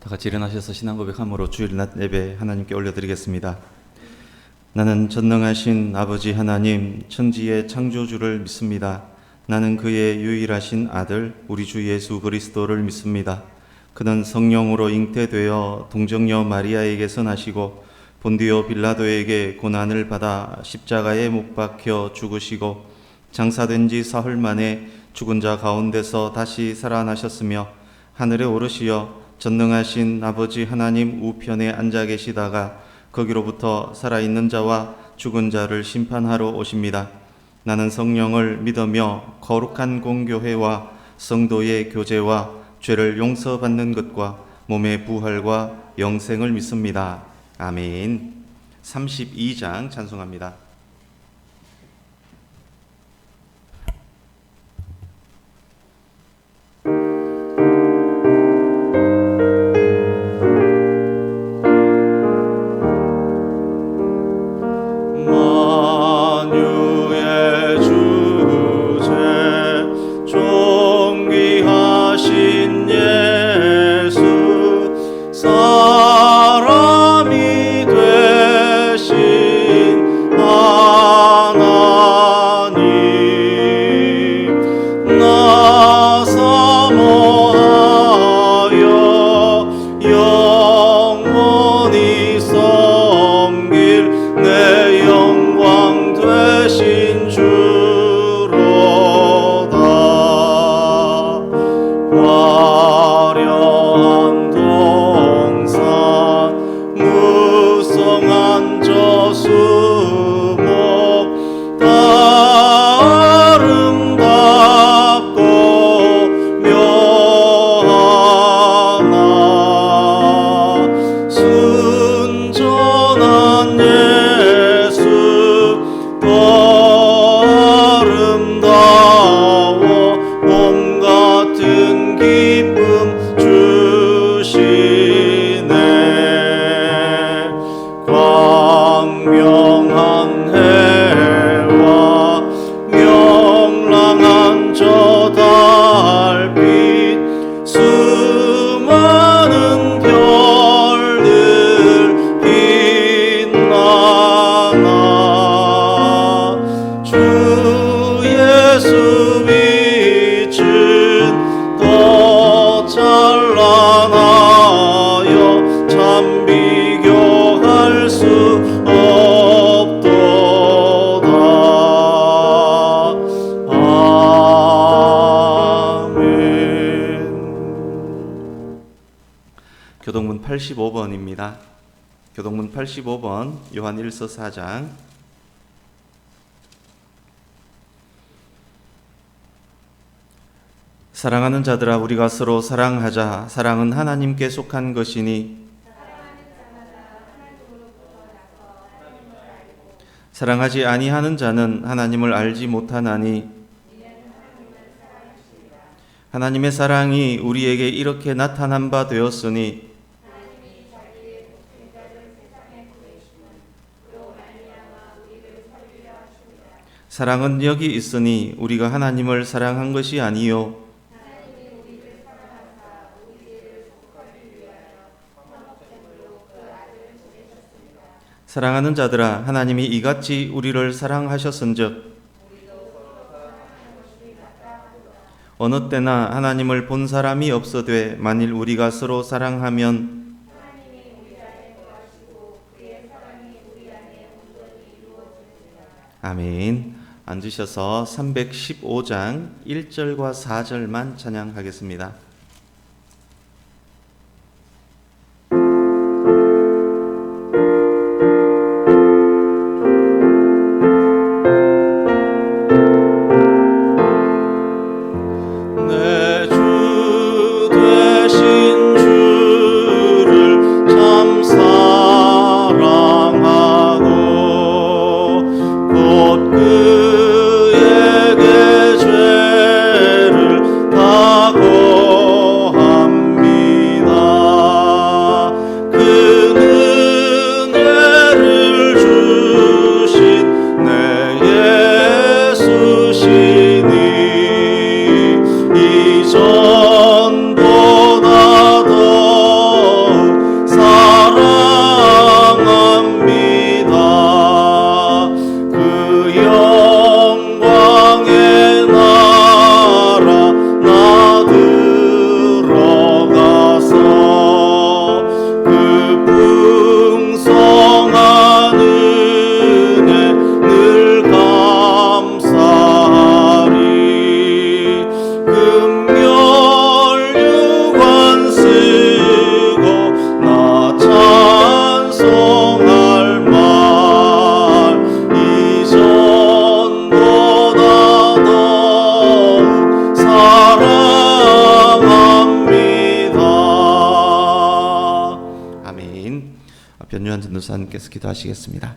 다 같이 일어나셔서 신앙 고백함으로 주일 낮 예배 하나님께 올려드리겠습니다. 나는 전능하신 아버지 하나님, 천지의 창조주를 믿습니다. 나는 그의 유일하신 아들 우리 주 예수 그리스도를 믿습니다. 그는 성령으로 잉태되어 동정녀 마리아에게서 나시고 본디오 빌라도에게 고난을 받아 십자가에 못 박혀 죽으시고 장사된 지 사흘 만에 죽은 자 가운데서 다시 살아나셨으며 하늘에 오르시어 전능하신 아버지 하나님 우편에 앉아 계시다가 거기로부터 살아있는 자와 죽은 자를 심판하러 오십니다. 나는 성령을 믿으며 거룩한 공교회와 성도의 교제와 죄를 용서받는 것과 몸의 부활과 영생을 믿습니다. 아멘. 32장 찬송합니다. 교동문 85번입니다. 교동문 85번 요한 1서 4장. 사랑하는 자들아 우리가 서로 사랑하자. 사랑은 하나님께 속한 것이니 사랑하지 아니하는 자는 하나님을 알지 못하나니 하나님의 사랑이 우리에게 이렇게 나타난 바 되었으니 사랑은 여기 있으니 우리가 하나님을 사랑한 것이 아니요 사랑하는 자들아 하나님이 이같이 우리를 사랑하셨은즉 어느 때나 하나님을 본 사람이 없어되 만일 우리가 서로 사랑하면 아멘. 앉으셔서 315장 1절과 4절만 찬양하겠습니다. 그에게 죄를 다 변유한 전도사님께서 기도하시겠습니다.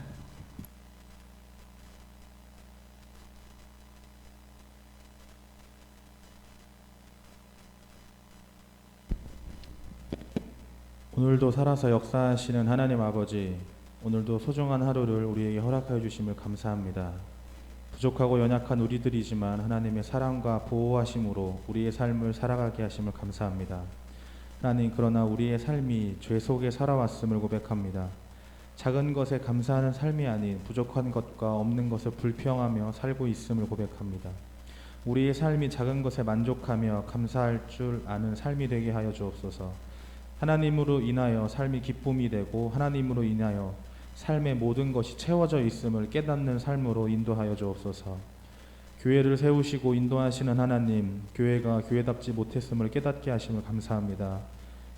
오늘도 살아서 역사하시는 하나님 아버지, 오늘도 소중한 하루를 우리에게 허락하여 주심을 감사합니다. 부족하고 연약한 우리들이지만 하나님의 사랑과 보호하심으로 우리의 삶을 살아가게 하심을 감사합니다. 하나님, 그러나 우리의 삶이 죄 속에 살아왔음을 고백합니다. 작은 것에 감사하는 삶이 아닌 부족한 것과 없는 것을 불평하며 살고 있음을 고백합니다. 우리의 삶이 작은 것에 만족하며 감사할 줄 아는 삶이 되게 하여 주옵소서. 하나님으로 인하여 삶이 기쁨이 되고 하나님으로 인하여 삶의 모든 것이 채워져 있음을 깨닫는 삶으로 인도하여 주옵소서. 교회를 세우시고 인도하시는 하나님, 교회가 교회답지 못했음을 깨닫게 하심을 감사합니다.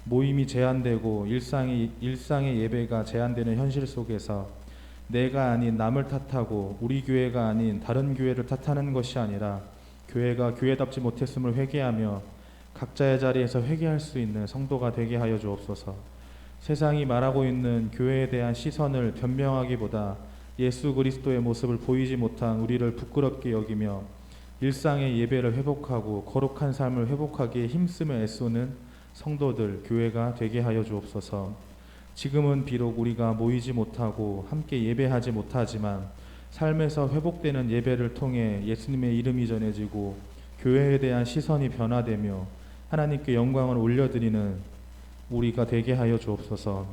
모임이 제한되고 일상의 예배가 제한되는 현실 속에서 내가 아닌 남을 탓하고 우리 교회가 아닌 다른 교회를 탓하는 것이 아니라 교회가 교회답지 못했음을 회개하며 각자의 자리에서 회개할 수 있는 성도가 되게 하여 주옵소서. 세상이 말하고 있는 교회에 대한 시선을 변명하기보다 예수 그리스도의 모습을 보이지 못한 우리를 부끄럽게 여기며 일상의 예배를 회복하고 거룩한 삶을 회복하기에 힘쓰며 애쓰는 성도들, 교회가 되게 하여 주옵소서. 지금은 비록 우리가 모이지 못하고 함께 예배하지 못하지만 삶에서 회복되는 예배를 통해 예수님의 이름이 전해지고 교회에 대한 시선이 변화되며 하나님께 영광을 올려드리는 우리가 되게 하여 주옵소서.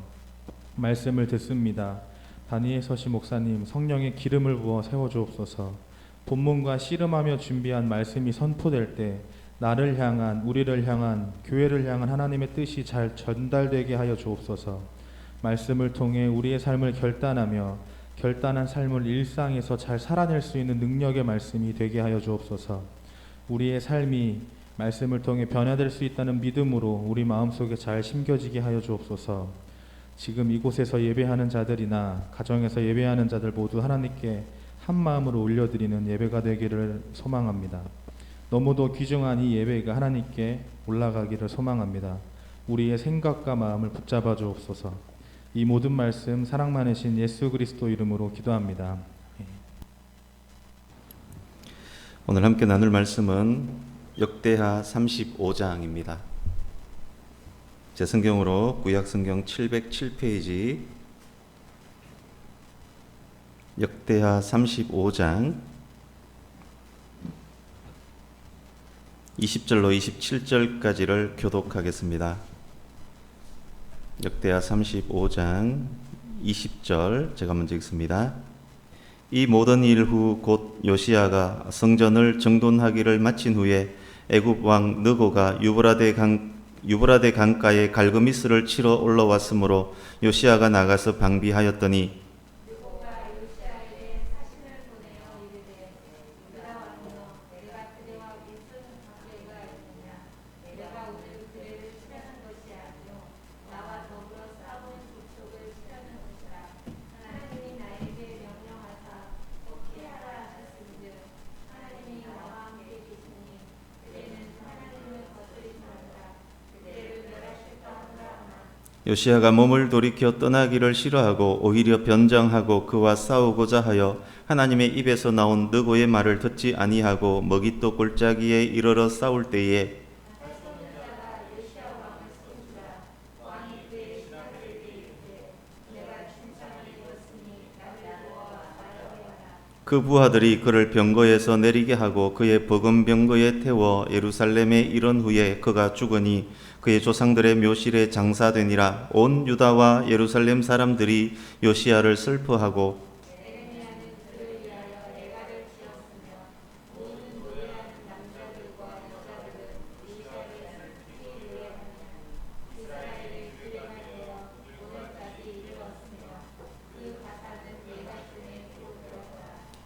말씀을 듣습니다. 다니엘 서시 목사님, 성령의 기름을 부어 세워 주옵소서. 본문과 씨름하며 준비한 말씀이 선포될 때 나를 향한, 우리를 향한, 교회를 향한 하나님의 뜻이 잘 전달되게 하여 주옵소서. 말씀을 통해 우리의 삶을 결단하며 결단한 삶을 일상에서 잘 살아낼 수 있는 능력의 말씀이 되게 하여 주옵소서. 우리의 삶이 말씀을 통해 변화될 수 있다는 믿음으로 우리 마음속에 잘 심겨지게 하여 주옵소서. 지금 이곳에서 예배하는 자들이나 가정에서 예배하는 자들 모두 하나님께 한 마음으로 올려드리는 예배가 되기를 소망합니다. 너무도 귀중한 이 예배가 하나님께 올라가기를 소망합니다. 우리의 생각과 마음을 붙잡아 주옵소서. 이 모든 말씀 사랑 많으신 예수 그리스도 이름으로 기도합니다. 오늘 함께 나눌 말씀은 역대하 35장입니다. 제 성경으로 구약성경 707페이지 역대하 35장 20절로 27절까지를 교독하겠습니다. 역대하 35장 20절 제가 먼저 읽습니다. 이 모든 일 후 곧 요시야가 성전을 정돈하기를 마친 후에 애굽 왕 느고가 유브라데 강가에 갈그미스를 치러 올라왔으므로 요시야가 나가서 방비하였더니 요시야가 몸을 돌이켜 떠나기를 싫어하고 오히려 변장하고 그와 싸우고자 하여 하나님의 입에서 나온 느고의 말을 듣지 아니하고 머깃도 골짜기에 이르러 싸울 때에 그 부하들이 그를 병거에서 내리게 하고 그의 버금 병거에 태워 예루살렘에 이른 후에 그가 죽으니 그의 조상들의 묘실에 장사되니라. 온 유다와 예루살렘 사람들이 요시야를 슬퍼하고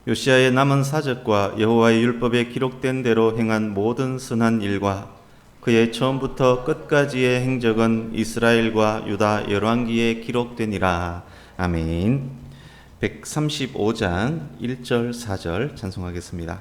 요시야의 남은 사적과 여호와의 율법에 기록된 대로 행한 모든 선한 일과 그의 처음부터 끝까지의 행적은 이스라엘과 유다 열왕기에 기록되니라. 아멘. 135장 1절 4절 찬송하겠습니다.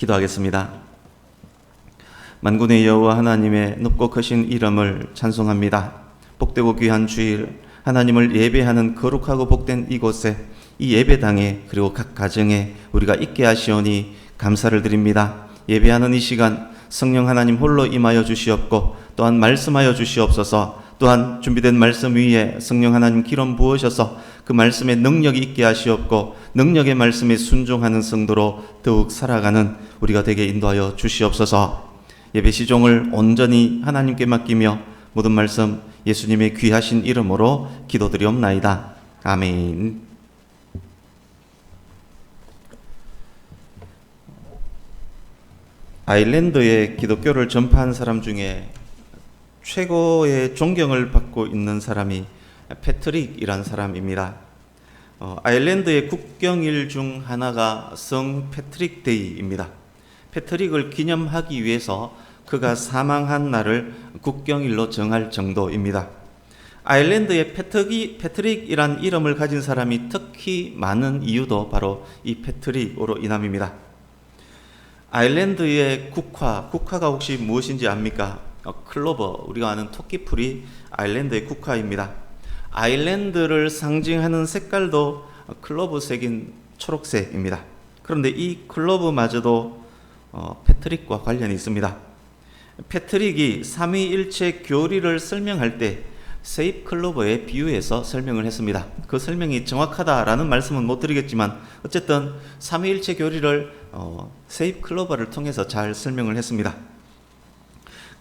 기도하겠습니다. 만군의 여호와 하나님의 높고 크신 이름을 찬송합니다. 복되고 귀한 주일, 하나님을 예배하는 거룩하고 복된 이곳에, 이 예배당에, 그리고 각 가정에 우리가 있게 하시오니 감사를 드립니다. 예배하는 이 시간 성령 하나님 홀로 임하여 주시옵고 또한 말씀하여 주시옵소서. 또한 준비된 말씀 위에 성령 하나님 기름 부으셔서 그 말씀에 능력이 있게 하시옵고 능력의 말씀에 순종하는 성도로 더욱 살아가는 우리가 되게 인도하여 주시옵소서. 예배 시종을 온전히 하나님께 맡기며 모든 말씀 예수님의 귀하신 이름으로 기도드리옵나이다. 아멘. 아일랜드의 기독교를 전파한 사람 중에 최고의 존경을 받고 있는 사람이 패트릭이란 사람입니다. 아일랜드의 국경일 중 하나가 성 패트릭 데이입니다. 패트릭을 기념하기 위해서 그가 사망한 날을 국경일로 정할 정도입니다. 아일랜드에 패트릭이란 이름을 가진 사람이 특히 많은 이유도 바로 이 패트릭으로 인함입니다. 아일랜드의 국화가 혹시 무엇인지 압니까? 클로버, 우리가 아는 토끼풀이 아일랜드의 국화입니다. 아일랜드를 상징하는 색깔도 클로버색인 초록색입니다. 그런데 이 클로버마저도 패트릭과 관련이 있습니다. 패트릭이 삼위일체 교리를 설명할 때 세잎 클로버에 비유해서 설명을 했습니다. 그 설명이 정확하다라는 말씀은 못 드리겠지만 어쨌든 삼위일체 교리를 세잎 클로버를 통해서 잘 설명을 했습니다.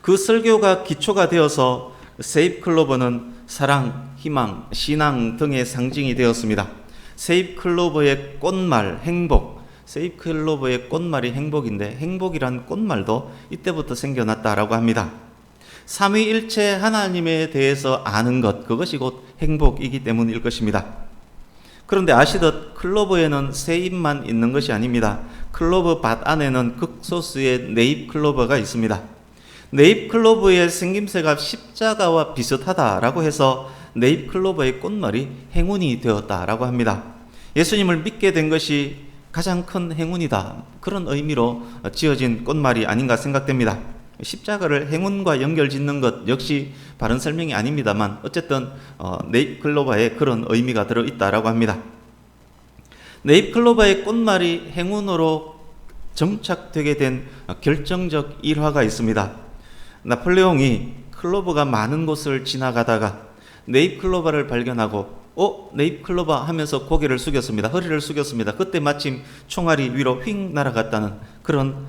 그 설교가 기초가 되어서 세잎 클로버는 사랑, 희망, 신앙 등의 상징이 되었습니다. 세잎 클로버의 꽃말, 행복, 세잎 클로버의 꽃말이 행복인데 행복이란 꽃말도 이때부터 생겨났다라고 합니다. 삼위일체 하나님에 대해서 아는 것, 그것이 곧 행복이기 때문일 것입니다. 그런데 아시듯 클로버에는 새 잎만 있는 것이 아닙니다. 클로버 밭 안에는 극소수의 네잎 클로버가 있습니다. 네잎 클로버의 생김새가 십자가와 비슷하다라고 해서 네잎 클로버의 꽃말이 행운이 되었다라고 합니다. 예수님을 믿게 된 것이 가장 큰 행운이다, 그런 의미로 지어진 꽃말이 아닌가 생각됩니다. 십자가를 행운과 연결짓는 것 역시 바른 설명이 아닙니다만 어쨌든 네잎 클로버에 그런 의미가 들어있다라고 합니다. 네잎 클로버의 꽃말이 행운으로 정착되게 된 결정적 일화가 있습니다. 나폴레옹이 클로버가 많은 곳을 지나가다가 네잎 클로버를 발견하고 네잎 클로버 하면서 고개를 숙였습니다. 허리를 숙였습니다. 그때 마침 총알이 위로 휙 날아갔다는 그런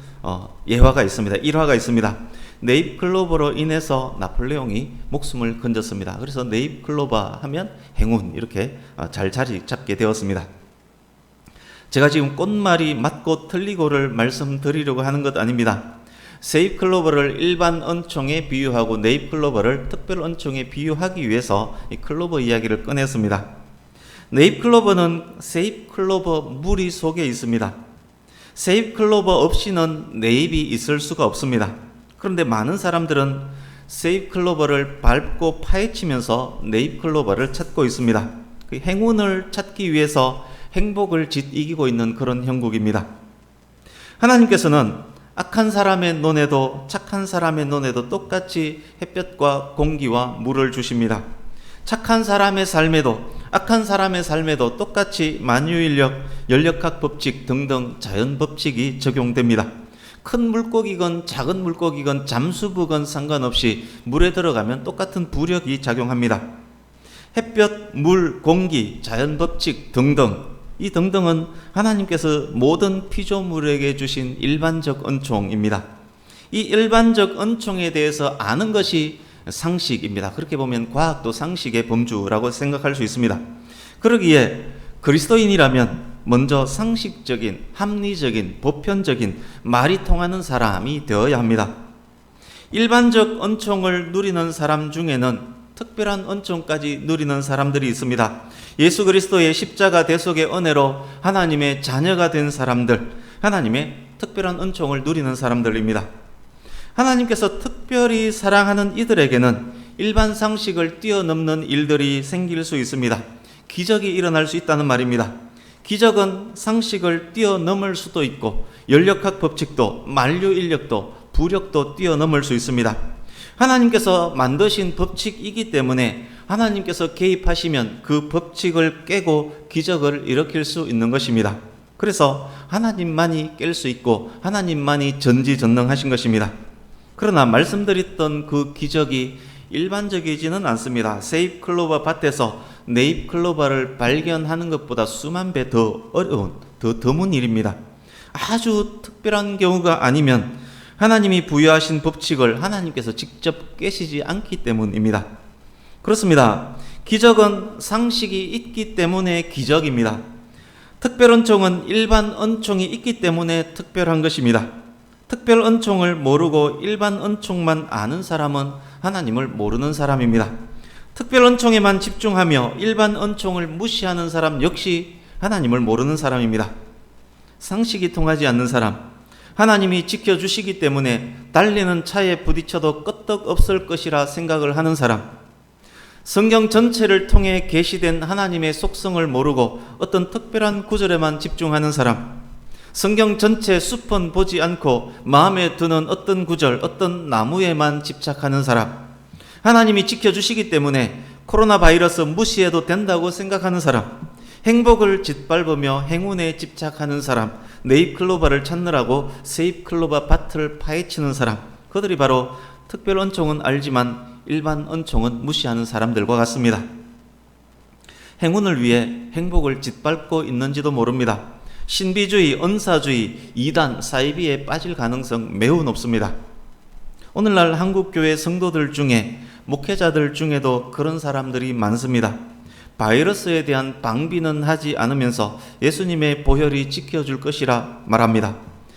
예화가 있습니다. 일화가 있습니다. 네잎 클로버로 인해서 나폴레옹이 목숨을 건졌습니다. 그래서 네잎 클로버 하면 행운, 이렇게 잘 자리 잡게 되었습니다. 제가 지금 꽃말이 맞고 틀리고를 말씀드리려고 하는 것 아닙니다. 세잎 클로버를 일반 은총에 비유하고 네잎 클로버를 특별 은총에 비유하기 위해서 이 클로버 이야기를 꺼냈습니다. 네잎 클로버는 세잎 클로버 무리 속에 있습니다. 세잎 클로버 없이는 네잎이 있을 수가 없습니다. 그런데 많은 사람들은 세잎 클로버를 밟고 파헤치면서 네잎 클로버를 찾고 있습니다. 그 행운을 찾기 위해서 행복을 짓이기고 있는 그런 형국입니다. 하나님께서는 악한 사람의 눈에도 착한 사람의 눈에도 똑같이 햇볕과 공기와 물을 주십니다. 착한 사람의 삶에도 악한 사람의 삶에도 똑같이 만유인력, 연력학 법칙 등등 자연 법칙이 적용됩니다. 큰 물고기건 작은 물고기건 잠수부건 상관없이 물에 들어가면 똑같은 부력이 작용합니다. 햇볕, 물, 공기, 자연 법칙 등등, 이 등등은 하나님께서 모든 피조물에게 주신 일반적 은총입니다. 이 일반적 은총에 대해서 아는 것이 상식입니다. 그렇게 보면 과학도 상식의 범주라고 생각할 수 있습니다. 그러기에 그리스도인이라면 먼저 상식적인, 합리적인, 보편적인, 말이 통하는 사람이 되어야 합니다. 일반적 은총을 누리는 사람 중에는 특별한 은총까지 누리는 사람들이 있습니다. 예수 그리스도의 십자가 대속의 은혜로 하나님의 자녀가 된 사람들, 하나님의 특별한 은총을 누리는 사람들입니다. 하나님께서 특별히 사랑하는 이들에게는 일반 상식을 뛰어넘는 일들이 생길 수 있습니다. 기적이 일어날 수 있다는 말입니다. 기적은 상식을 뛰어넘을 수도 있고 연력학 법칙도 만류 인력도 부력도 뛰어넘을 수 있습니다. 하나님께서 만드신 법칙이기 때문에 하나님께서 개입하시면 그 법칙을 깨고 기적을 일으킬 수 있는 것입니다. 그래서 하나님만이 깰 수 있고 하나님만이 전지전능하신 것입니다. 그러나 말씀드렸던 그 기적이 일반적이지는 않습니다. 세잎 클로버 밭에서 네잎 클로버를 발견하는 것보다 수만 배 더 어려운, 더 드문 일입니다. 아주 특별한 경우가 아니면 하나님이 부여하신 법칙을 하나님께서 직접 깨시지 않기 때문입니다. 그렇습니다. 기적은 상식이 있기 때문에 기적입니다. 특별 은총은 일반 은총이 있기 때문에 특별한 것입니다. 특별 은총을 모르고 일반 은총만 아는 사람은 하나님을 모르는 사람입니다. 특별 은총에만 집중하며 일반 은총을 무시하는 사람 역시 하나님을 모르는 사람입니다. 상식이 통하지 않는 사람, 하나님이 지켜주시기 때문에 달리는 차에 부딪혀도 끄떡없을 것이라 생각을 하는 사람, 성경 전체를 통해 계시된 하나님의 속성을 모르고 어떤 특별한 구절에만 집중하는 사람, 성경 전체 숲은 보지 않고 마음에 드는 어떤 구절, 어떤 나무에만 집착하는 사람, 하나님이 지켜주시기 때문에 코로나 바이러스 무시해도 된다고 생각하는 사람, 행복을 짓밟으며 행운에 집착하는 사람, 네잎 클로버를 찾느라고 세잎 클로버 밭을 파헤치는 사람, 그들이 바로 특별 은총은 알지만 일반 은총은 무시하는 사람들과 같습니다. 행운을 위해 행복을 짓밟고 있는지도 모릅니다. 신비주의, 은사주의, 이단, 사이비에 빠질 가능성 매우 높습니다. 오늘날 한국교회 성도들 중에 목회자들 중에도 그런 사람들이 많습니다. 바이러스에 대한 방비는 하지 않으면서 예수님의 보혈이 지켜줄 것이라 말합니다.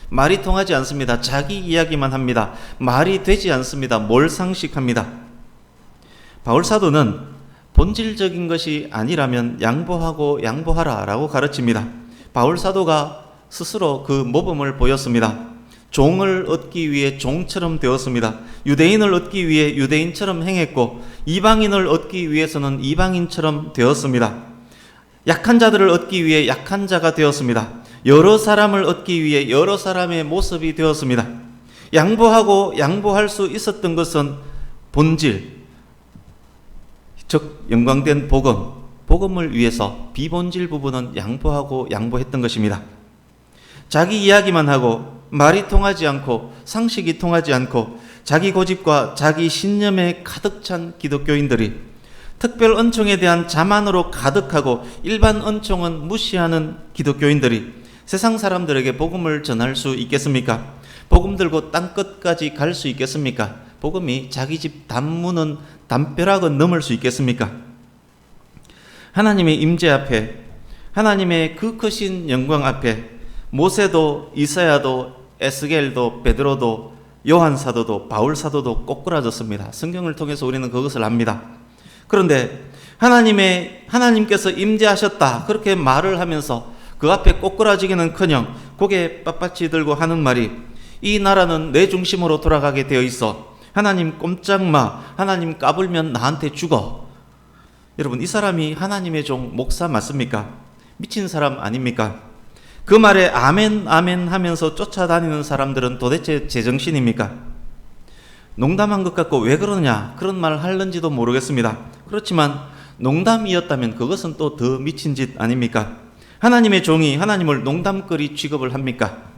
말이 통하지 않습니다. 자기 이야기만 합니다. 말이 되지 않습니다. 몰상식합니다. 바울사도는 본질적인 것이 아니라면 양보하고 양보하라 라고 가르칩니다. 바울사도가 스스로 그 모범을 보였습니다. 종을 얻기 위해 종처럼 되었습니다. 유대인을 얻기 위해 유대인처럼 행했고 이방인을 얻기 위해서는 이방인처럼 되었습니다. 약한 자들을 얻기 위해 약한 자가 되었습니다. 여러 사람을 얻기 위해 여러 사람의 모습이 되었습니다. 양보하고 양보할 수 있었던 것은 본질, 즉 영광된 복음을 위해서 비본질 부분은 양보하고 양보했던 것입니다. 자기 이야기만 하고 말이 통하지 않고 상식이 통하지 않고 자기 고집과 자기 신념에 가득 찬 기독교인들이 특별 은총에 대한 자만으로 가득하고 일반 은총은 무시하는 기독교인들이 세상 사람들에게 복음을 전할 수 있겠습니까? 복음 들고 땅끝까지 갈 수 있겠습니까? 복음이 자기 집 단문은 담벼락은 넘을 수 있겠습니까? 하나님의 임재 앞에, 하나님의 그 크신 영광 앞에 모세도 이사야도 에스겔도 베드로도 요한사도도 바울사도도 꼬꾸라졌습니다. 성경을 통해서 우리는 그것을 압니다. 그런데 하나님께서 임재하셨다 그렇게 말을 하면서 그 앞에 꼬꾸라지기는커녕 고개 빳빳이 들고 하는 말이 이 나라는 내 중심으로 돌아가게 되어 있어. 하나님 꼼짝마. 하나님 까불면 나한테 죽어. 여러분, 이 사람이 하나님의 종 목사 맞습니까? 미친 사람 아닙니까? 그 말에 아멘 아멘 하면서 쫓아다니는 사람들은 도대체 제정신입니까? 농담한 것 같고 왜 그러느냐 그런 말을 하는지도 모르겠습니다. 그렇지만 농담이었다면 그것은 또 더 미친 짓 아닙니까? 하나님의 종이 하나님을 농담거리 취급을 합니까?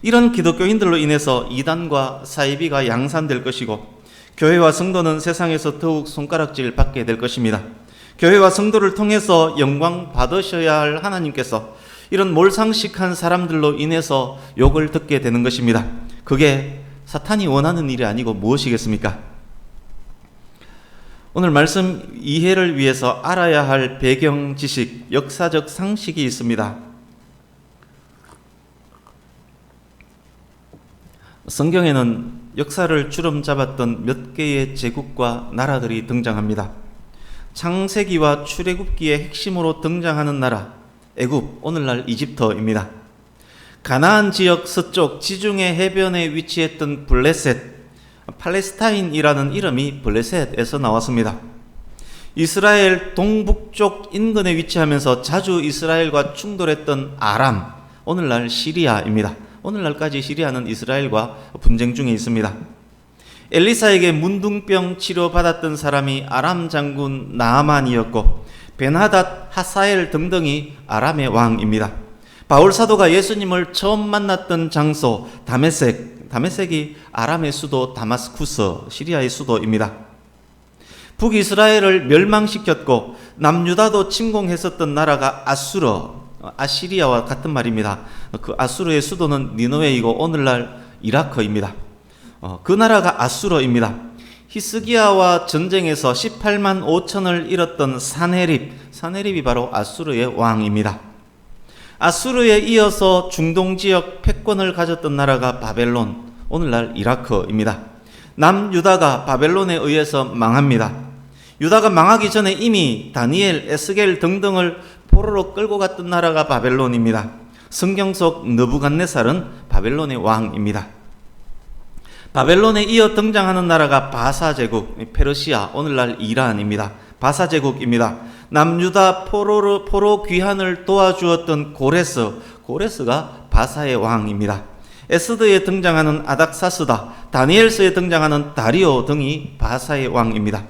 이런 기독교인들로 인해서 이단과 사이비가 양산될 것이고 교회와 성도는 세상에서 더욱 손가락질 받게 될 것입니다. 교회와 성도를 통해서 영광 받으셔야 할 하나님께서 이런 몰상식한 사람들로 인해서 욕을 듣게 되는 것입니다. 그게 사탄이 원하는 일이 아니고 무엇이겠습니까? 오늘 말씀 이해를 위해서 알아야 할 배경 지식, 역사적 상식이 있습니다. 성경에는 역사를 주름 잡았던 몇 개의 제국과 나라들이 등장합니다. 창세기와 출애굽기의 핵심으로 등장하는 나라, 애굽, 오늘날 이집트입니다. 가나안 지역 서쪽 지중해 해변에 위치했던 블레셋, 팔레스타인이라는 이름이 블레셋에서 나왔습니다. 이스라엘 동북쪽 인근에 위치하면서 자주 이스라엘과 충돌했던 아람, 오늘날 시리아입니다. 오늘날까지 시리아는 이스라엘과 분쟁 중에 있습니다. 엘리사에게 문둥병 치료받았던 사람이 아람 장군 나아만이었고 베나닷, 하사엘 등등이 아람의 왕입니다. 바울 사도가 예수님을 처음 만났던 장소 다메섹이 아람의 수도 다마스쿠스, 시리아의 수도입니다. 북이스라엘을 멸망시켰고 남유다도 침공했었던 나라가 아시리아와 같은 말입니다. 그 아수르의 수도는 니느웨이고 오늘날 이라크입니다. 그 나라가 아수르입니다. 히스기야와 전쟁에서 18만 5천을 잃었던 사네립이 바로 아수르의 왕입니다. 아수르에 이어서 중동 지역 패권을 가졌던 나라가 바벨론, 오늘날 이라크입니다. 남유다가 바벨론에 의해서 망합니다. 유다가 망하기 전에 이미 다니엘, 에스겔 등등을 포로로 끌고 갔던 나라가 바벨론입니다. 성경 속 느부갓네살은 바벨론의 왕입니다. 바벨론에 이어 등장하는 나라가 바사제국, 페르시아, 오늘날 이란입니다. 바사제국입니다. 남유다 포로 귀환을 도와주었던 고레스가 바사의 왕입니다. 에스더에 등장하는 아닥사스다, 다니엘서에 등장하는 다리오 등이 바사의 왕입니다.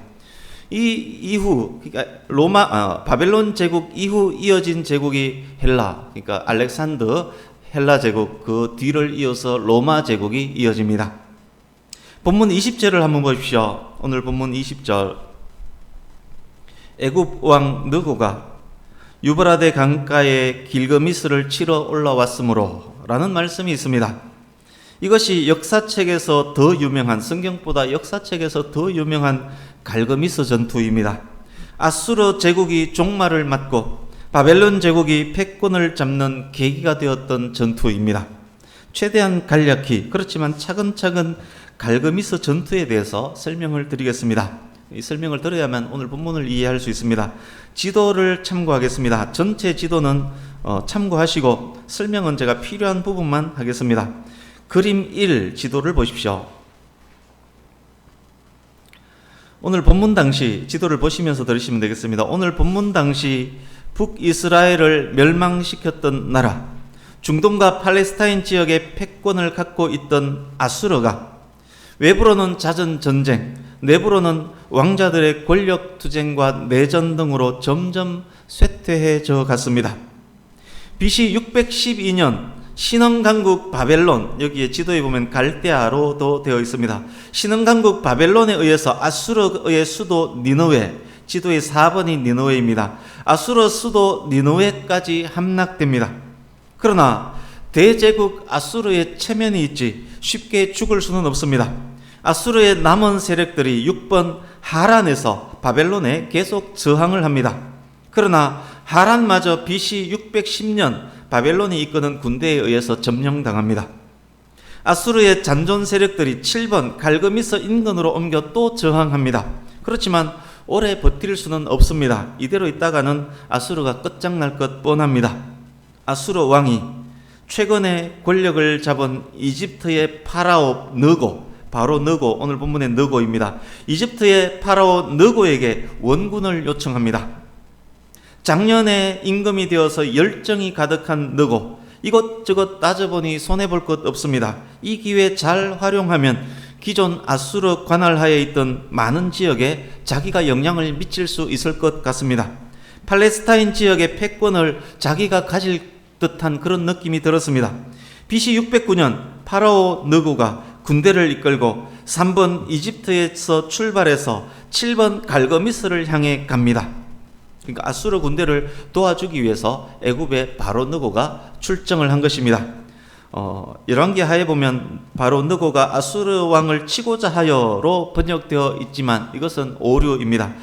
이 이후, 그러니까 바벨론 제국 이후 이어진 제국이 헬라, 그러니까 알렉산더 헬라 제국, 그 뒤를 이어서 로마 제국이 이어집니다. 본문 20절을 한번 보십시오. 오늘 본문 20절. 애굽 왕 느고가 유브라데 강가에 길거미스를 치러 올라왔으므로 라는 말씀이 있습니다. 이것이 역사책에서 더 유명한, 성경보다 역사책에서 더 유명한 갈거미스 전투입니다. 아수르 제국이 종말을 맞고 바벨론 제국이 패권을 잡는 계기가 되었던 전투입니다. 최대한 간략히, 그렇지만 차근차근 갈거미스 전투에 대해서 설명을 드리겠습니다. 이 설명을 들어야만 오늘 본문을 이해할 수 있습니다. 지도를 참고하겠습니다. 전체 지도는 참고하시고 설명은 제가 필요한 부분만 하겠습니다. 그림 1 지도를 보십시오. 오늘 본문 당시 지도를 보시면서 들으시면 되겠습니다. 오늘 본문 당시 북이스라엘을 멸망시켰던 나라, 중동과 팔레스타인 지역의 패권을 갖고 있던 아수르가 외부로는 잦은 전쟁, 내부로는 왕자들의 권력 투쟁과 내전 등으로 점점 쇠퇴해져 갔습니다. BC 612년 신흥강국 바벨론, 여기에 지도에 보면 갈대아로도 되어 있습니다. 신흥강국 바벨론에 의해서 아수르의 수도 니느웨, 지도의 4번이 니느웨입니다. 아수르 수도 니느웨까지 함락됩니다. 그러나 대제국 아수르의 체면이 있지 쉽게 죽을 수는 없습니다. 아수르의 남은 세력들이 6번 하란에서 바벨론에 계속 저항을 합니다. 그러나 하란마저 BC 610년 바벨론이 이끄는 군대에 의해서 점령당합니다. 아수르의 잔존 세력들이 7번 갈그미스 인근으로 옮겨 또 저항합니다. 그렇지만 오래 버틸 수는 없습니다. 이대로 있다가는 아수르가 끝장날 것 뻔합니다. 아수르 왕이 최근에 권력을 잡은 이집트의 파라오 바로 느고, 오늘 본문의 느고입니다. 이집트의 파라오 느고에게 원군을 요청합니다. 작년에 임금이 되어서 열정이 가득한 느고, 이것저것 따져보니 손해볼 것 없습니다. 이 기회 잘 활용하면 기존 아수르 관할하에 있던 많은 지역에 자기가 영향을 미칠 수 있을 것 같습니다. 팔레스타인 지역의 패권을 자기가 가질 듯한 그런 느낌이 들었습니다. BC 609년 파라오 느고가 군대를 이끌고 3번 이집트에서 출발해서 7번 갈거미스를 향해 갑니다. 그러니까 아수르 군대를 도와주기 위해서 애굽의 바로 느고가 출정을 한 것입니다. 열왕기 하에 보면 바로 느고가 아수르 왕을 치고자 하여로 번역되어 있지만 이것은 오류입니다.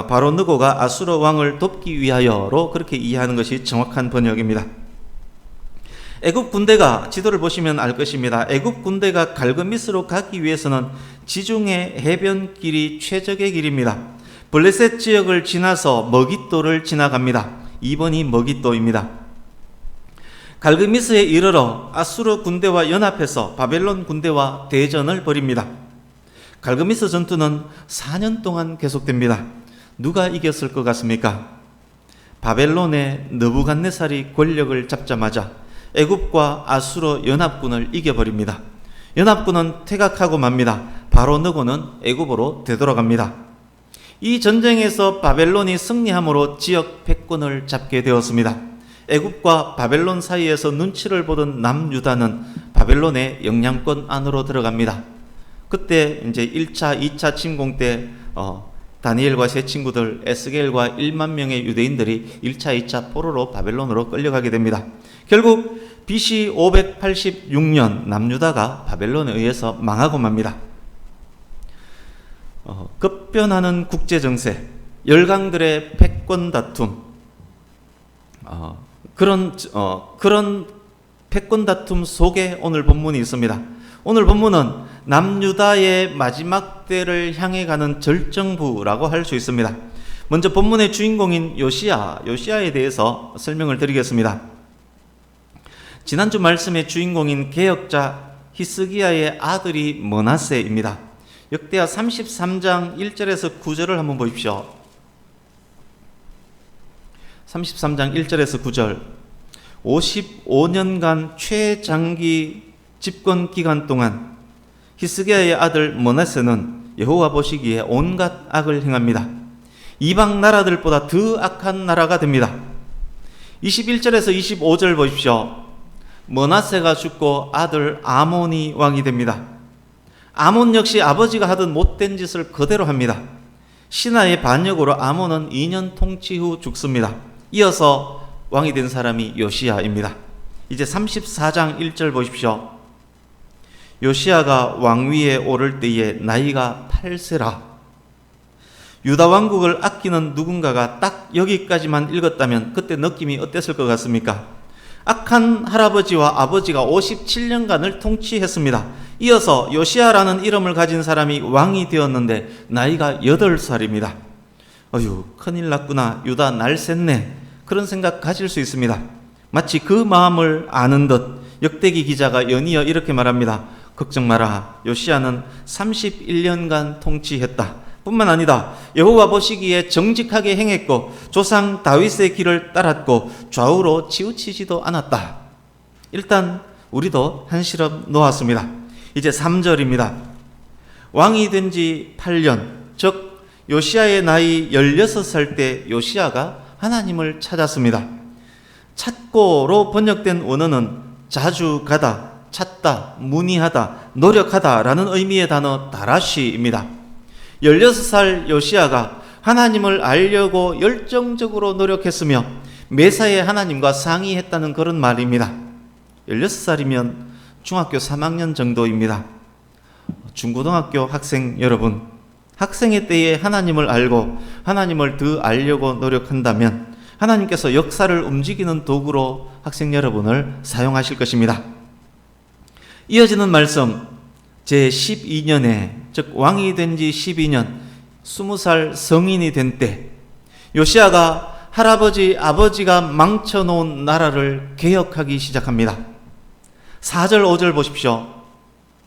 바로 느고가 아수르 왕을 돕기 위하여로 그렇게 이해하는 것이 정확한 번역입니다. 애굽 군대가, 지도를 보시면 알 것입니다. 애굽 군대가 갈그미스로 가기 위해서는 지중해 해변길이 최적의 길입니다. 블레셋 지역을 지나서 머깃도를 지나갑니다. 2번이 머깃도입니다. 갈그미스에 이르러 아수르 군대와 연합해서 바벨론 군대와 대전을 벌입니다. 갈그미스 전투는 4년 동안 계속됩니다. 누가 이겼을 것 같습니까? 바벨론의 느부갓네살이 권력을 잡자마자 애굽과 아수르 연합군을 이겨버립니다. 연합군은 퇴각하고 맙니다. 바로 느고는 애굽으로 되돌아갑니다. 이 전쟁에서 바벨론이 승리함으로 지역 패권을 잡게 되었습니다. 애굽과 바벨론 사이에서 눈치를 보던 남유다는 바벨론의 영향권 안으로 들어갑니다. 그때 이제 1차, 2차 침공 때 다니엘과 세 친구들 에스겔과 1만 명의 유대인들이 1차, 2차 포로로 바벨론으로 끌려가게 됩니다. 결국 BC 586년 남유다가 바벨론에 의해서 망하고 맙니다. 급변하는 국제정세, 열강들의 패권 다툼, 그런 패권 다툼 속에 오늘 본문이 있습니다. 오늘 본문은 남유다의 마지막 때를 향해 가는 절정부라고 할 수 있습니다. 먼저 본문의 주인공인 요시야에 대해서 설명을 드리겠습니다. 지난주 말씀의 주인공인 개혁자 히스기야의 아들이 므낫세입니다. 역대하 33장 1절에서 9절을 한번 보십시오. 33장 1절에서 9절. 55년간 최장기 집권 기간 동안 히스기야의 아들 므낫세는 여호와 보시기에 온갖 악을 행합니다. 이방 나라들보다 더 악한 나라가 됩니다. 21절에서 25절 보십시오. 므낫세가 죽고 아들 아몬이 왕이 됩니다. 아몬 역시 아버지가 하던 못된 짓을 그대로 합니다. 신하의 반역으로 아몬은 2년 통치 후 죽습니다. 이어서 왕이 된 사람이 요시야입니다. 이제 34장 1절 보십시오. 요시야가 왕위에 오를 때에 나이가 8세라. 유다 왕국을 아끼는 누군가가 딱 여기까지만 읽었다면 그때 느낌이 어땠을 것 같습니까? 악한 할아버지와 아버지가 57년간을 통치했습니다. 이어서 요시야라는 이름을 가진 사람이 왕이 되었는데 나이가 8살입니다. 어휴, 큰일 났구나. 유다 날 샜네. 그런 생각 가질 수 있습니다. 마치 그 마음을 아는 듯 역대기 기자가 연이어 이렇게 말합니다. 걱정 마라. 요시야는 31년간 통치했다. 뿐만 아니다. 여호와 보시기에 정직하게 행했고 조상 다윗의 길을 따랐고 좌우로 치우치지도 않았다. 일단 우리도 한시름 놓았습니다. 이제 3절입니다. 왕이 된 지 8년, 즉 요시야의 나이 16살 때 요시야가 하나님을 찾았습니다. 찾고로 번역된 원어는 자주 가다, 찾다, 문의하다, 노력하다 라는 의미의 단어 다라시입니다. 16살 요시야가 하나님을 알려고 열정적으로 노력했으며 매사에 하나님과 상의했다는 그런 말입니다. 16살이면 중학교 3학년 정도입니다. 중고등학교 학생 여러분, 학생의 때에 하나님을 알고 하나님을 더 알려고 노력한다면 하나님께서 역사를 움직이는 도구로 학생 여러분을 사용하실 것입니다. 이어지는 말씀, 제12년에 즉 왕이 된 지 12년 20살 성인이 된 때 요시야가 할아버지 아버지가 망쳐놓은 나라를 개혁하기 시작합니다. 4절 5절 보십시오.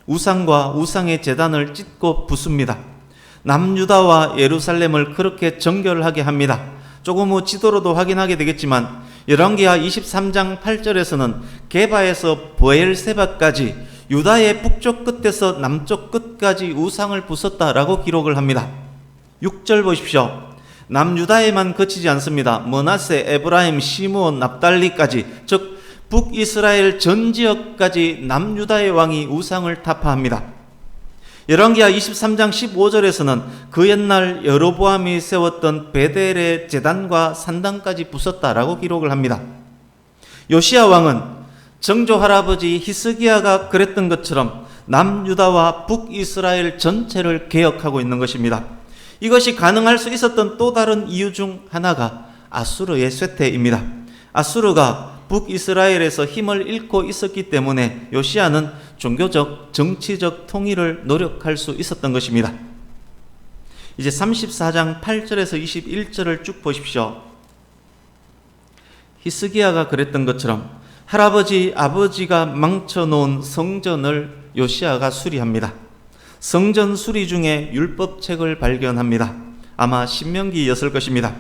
우상과 우상의 제단을 찢고 부숩니다. 남유다와 예루살렘을 그렇게 정결하게 합니다. 조금 후 지도로도 확인하게 되겠지만 열왕기하 23장 8절에서는 게바에서 브엘세바까지 유다의 북쪽 끝에서 남쪽 끝까지 우상을 부쉈다라고 기록을 합니다. 6절 보십시오. 남유다에만 그치지 않습니다. 므낫세, 에브라임, 시므온, 납달리까지 즉 북이스라엘 전 지역까지 남유다의 왕이 우상을 타파합니다. 열왕기하 23장 15절에서는 그 옛날 여로보암이 세웠던 베델의 제단과 산당까지 부쉈다라고 기록을 합니다. 요시야 왕은 정조 할아버지 히스기야가 그랬던 것처럼 남유다와 북이스라엘 전체를 개혁하고 있는 것입니다. 이것이 가능할 수 있었던 또 다른 이유 중 하나가 아수르의 쇠퇴입니다. 아수르가 북이스라엘에서 힘을 잃고 있었기 때문에 요시야는 종교적, 정치적 통일을 노력할 수 있었던 것입니다. 이제 34장 8절에서 21절을 쭉 보십시오. 히스기야가 그랬던 것처럼 할아버지, 아버지가 망쳐놓은 성전을 요시야가 수리합니다. 성전 수리 중에 율법책을 발견합니다. 아마 신명기였을 것입니다.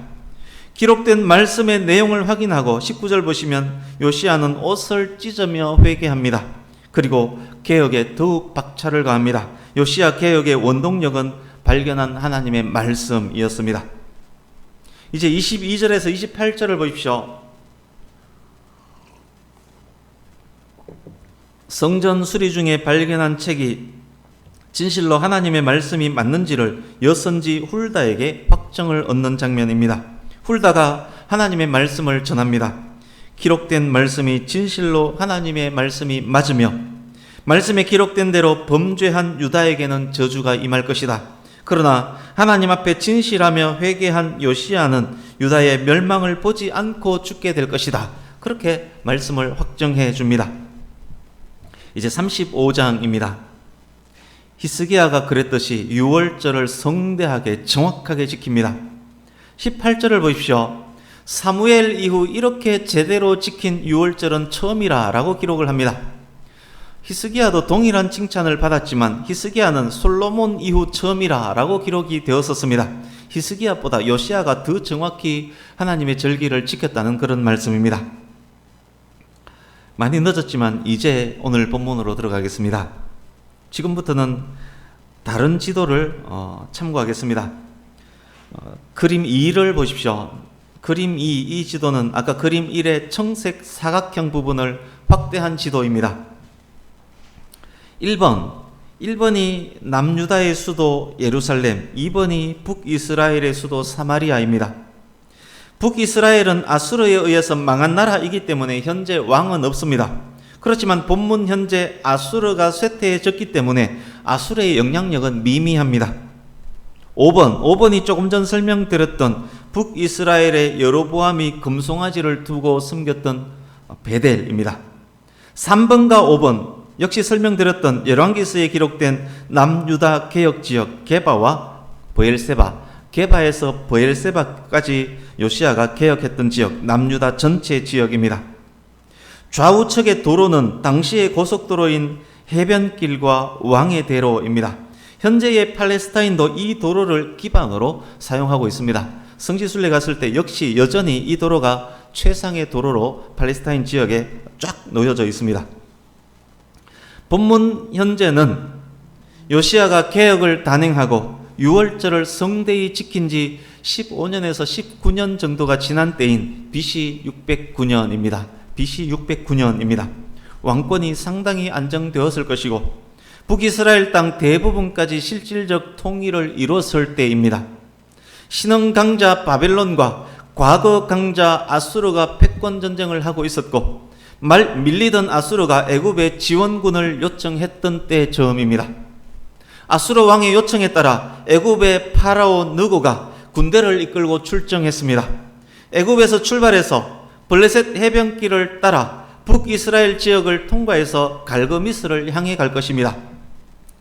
기록된 말씀의 내용을 확인하고 19절 보시면 요시야는 옷을 찢으며 회개합니다. 그리고 개혁에 더욱 박차를 가합니다. 요시야 개혁의 원동력은 발견한 하나님의 말씀이었습니다. 이제 22절에서 28절을 보십시오. 성전 수리 중에 발견한 책이 진실로 하나님의 말씀이 맞는지를 여선지 훌다에게 확정을 얻는 장면입니다. 훌다가 하나님의 말씀을 전합니다. 기록된 말씀이 진실로 하나님의 말씀이 맞으며 말씀에 기록된 대로 범죄한 유다에게는 저주가 임할 것이다. 그러나 하나님 앞에 진실하며 회개한 요시야는 유다의 멸망을 보지 않고 죽게 될 것이다. 그렇게 말씀을 확정해 줍니다. 이제 35장입니다. 히스기야가 그랬듯이 유월절을 성대하게 정확하게 지킵니다. 18절을 보십시오. 사무엘 이후 이렇게 제대로 지킨 유월절은 처음이라 라고 기록을 합니다. 히스기야도 동일한 칭찬을 받았지만 히스기야는 솔로몬 이후 처음이라 라고 기록이 되었었습니다. 히스기야보다 요시야가 더 정확히 하나님의 절기를 지켰다는 그런 말씀입니다. 많이 늦었지만 이제 오늘 본문으로 들어가겠습니다. 지금부터는 다른 지도를 참고하겠습니다. 그림 2를 보십시오. 그림 2, 이 지도는 아까 그림 1의 청색 사각형 부분을 확대한 지도입니다. 1번이 남유다의 수도 예루살렘, 2번이 북이스라엘의 수도 사마리아입니다. 북이스라엘은 아수르에 의해서 망한 나라이기 때문에 현재 왕은 없습니다. 그렇지만 본문 현재 아수르가 쇠퇴해졌기 때문에 아수르의 영향력은 미미합니다. 5번이 조금 전 설명드렸던 북이스라엘의 여로보암이 금송아지를 두고 섬겼던 베델입니다. 3번과 5번 역시 설명드렸던 열왕기서에 기록된 남유다 개혁지역 게바와 브엘세바, 게바에서 브엘세바까지 요시야가 개혁했던 지역, 남유다 전체 지역입니다. 좌우측의 도로는 당시의 고속도로인 해변길과 왕의 대로입니다. 현재의 팔레스타인도 이 도로를 기반으로 사용하고 있습니다. 성지순례 갔을 때 역시 여전히 이 도로가 최상의 도로로 팔레스타인 지역에 쫙 놓여져 있습니다. 본문 현재는 요시야가 개혁을 단행하고 유월절을 성대히 지킨 지 15년에서 19년 정도가 지난 때인 BC 609년입니다. BC 609년입니다. 왕권이 상당히 안정되었을 것이고 북이스라엘 땅 대부분까지 실질적 통일을 이뤘을 때입니다. 신흥 강자 바벨론과 과거 강자 아수르가 패권 전쟁을 하고 있었고 밀리던 아수르가 애굽에 지원군을 요청했던 때 즈음입니다. 아수르 왕의 요청에 따라 애굽의 파라오 느고가 군대를 이끌고 출정했습니다. 애굽에서 출발해서 블레셋 해변길을 따라 북이스라엘 지역을 통과해서 갈그미스를 향해 갈 것입니다.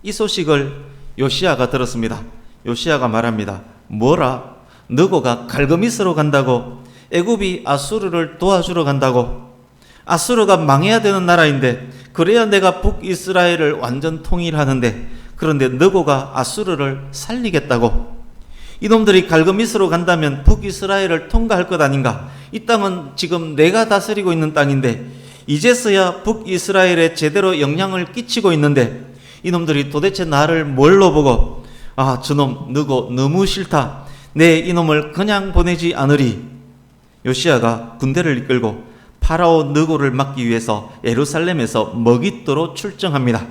이 소식을 요시야가 들었습니다. 요시야가 말합니다. 뭐라? 느고가 갈그미스로 간다고? 애굽이 아수르를 도와주러 간다고? 아수르가 망해야 되는 나라인데 그래야 내가 북이스라엘을 완전 통일하는데 그런데 느고가 아수르를 살리겠다고? 이놈들이 갈그미스로 간다면 북이스라엘을 통과할 것 아닌가? 이 땅은 지금 내가 다스리고 있는 땅인데 이제서야 북이스라엘에 제대로 영향을 끼치고 있는데 이놈들이 도대체 나를 뭘로 보고 저놈 느고 너무 싫다. 내 이놈을 그냥 보내지 않으리. 요시야가 군대를 이끌고 파라오 느고를 막기 위해서 예루살렘에서 머깃도로 출정합니다.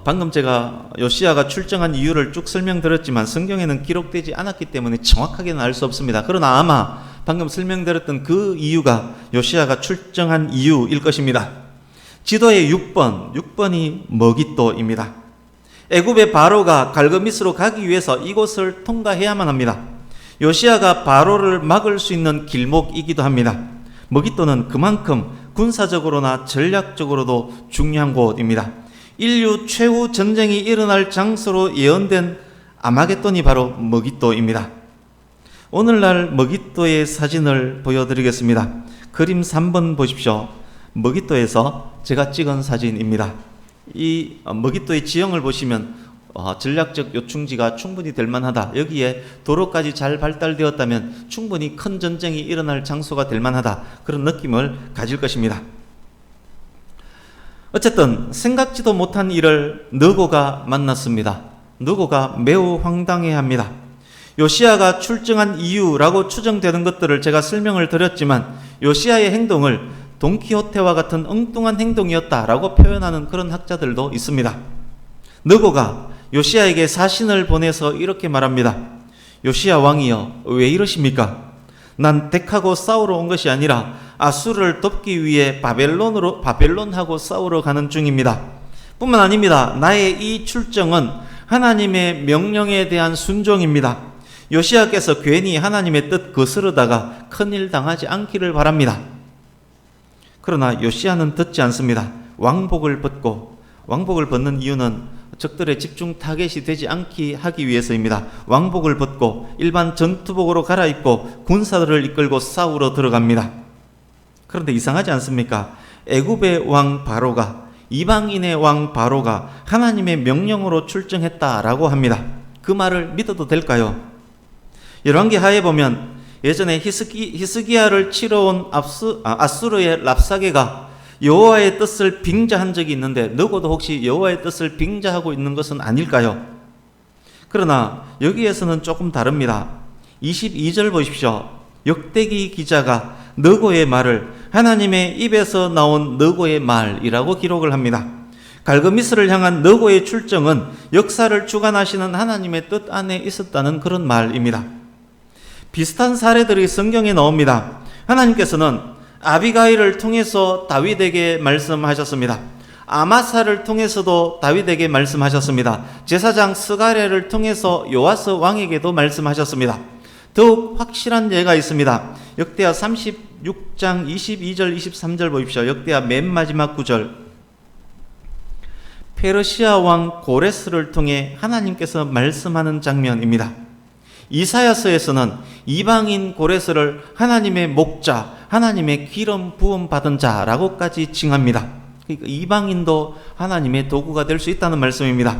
방금 제가 요시야가 출정한 이유를 쭉 설명드렸지만 성경에는 기록되지 않았기 때문에 정확하게는 알 수 없습니다. 그러나 아마 방금 설명드렸던 그 이유가 요시야가 출정한 이유일 것입니다. 지도의 6번이 머깃도입니다. 애굽의 바로가 갈그미스로 가기 위해서 이곳을 통과해야만 합니다. 요시야가 바로를 막을 수 있는 길목이기도 합니다. 머깃도는 그만큼 군사적으로나 전략적으로도 중요한 곳입니다. 인류 최후 전쟁이 일어날 장소로 예언된 아마겟돈이 바로 머깃도입니다. 오늘날 머깃도의 사진을 보여드리겠습니다. 그림 3번 보십시오. 머깃도에서 제가 찍은 사진입니다. 이 머깃도의 지형을 보시면 전략적 요충지가 충분히 될 만하다. 여기에 도로까지 잘 발달되었다면 충분히 큰 전쟁이 일어날 장소가 될 만하다. 그런 느낌을 가질 것입니다. 어쨌든 생각지도 못한 일을 느고가 만났습니다. 느고가 매우 황당해합니다. 요시야가 출정한 이유라고 추정되는 것들을 제가 설명을 드렸지만 요시야의 행동을 돈키호테와 같은 엉뚱한 행동이었다라고 표현하는 그런 학자들도 있습니다. 느고가 요시야에게 사신을 보내서 이렇게 말합니다. 요시야 왕이여, 왜 이러십니까? 난 덱하고 싸우러 온 것이 아니라 아수르를 돕기 위해 바벨론하고 싸우러 가는 중입니다. 뿐만 아닙니다. 나의 이 출정은 하나님의 명령에 대한 순종입니다. 요시야께서 괜히 하나님의 뜻 거스르다가 큰일 당하지 않기를 바랍니다. 그러나 요시야는 듣지 않습니다. 왕복을 벗는 이유는 적들의 집중 타겟이 되지 않게 하기 위해서입니다. 왕복을 벗고 일반 전투복으로 갈아입고 군사들을 이끌고 싸우러 들어갑니다. 그런데 이상하지 않습니까? 애굽의 왕 바로가, 이방인의 왕 바로가 하나님의 명령으로 출정했다라고 합니다. 그 말을 믿어도 될까요? 열왕기하에 보면 예전에 히스기야를 치러 온 아수르의 랍사게가 여호와의 뜻을 빙자한 적이 있는데 느고도 혹시 여호와의 뜻을 빙자하고 있는 것은 아닐까요? 그러나 여기에서는 조금 다릅니다. 22절 보십시오. 역대기 기자가 느고의 말을 하나님의 입에서 나온 느고의 말이라고 기록을 합니다. 갈그미스를 향한 느고의 출정은 역사를 주관하시는 하나님의 뜻 안에 있었다는 그런 말입니다. 비슷한 사례들이 성경에 나옵니다. 하나님께서는 아비가일을 통해서 다윗에게 말씀하셨습니다. 아마사를 통해서도 다윗에게 말씀하셨습니다. 제사장 스가랴를 통해서 요아스 왕에게도 말씀하셨습니다. 더욱 확실한 예가 있습니다. 역대하 36장 22절 23절 보십시오. 역대하 맨 마지막 구절. 페르시아 왕 고레스를 통해 하나님께서 말씀하는 장면입니다. 이사야서에서는 이방인 고레스를 하나님의 목자, 하나님의 기름 부음 받은 자라고까지 칭합니다. 그러니까 이방인도 하나님의 도구가 될 수 있다는 말씀입니다.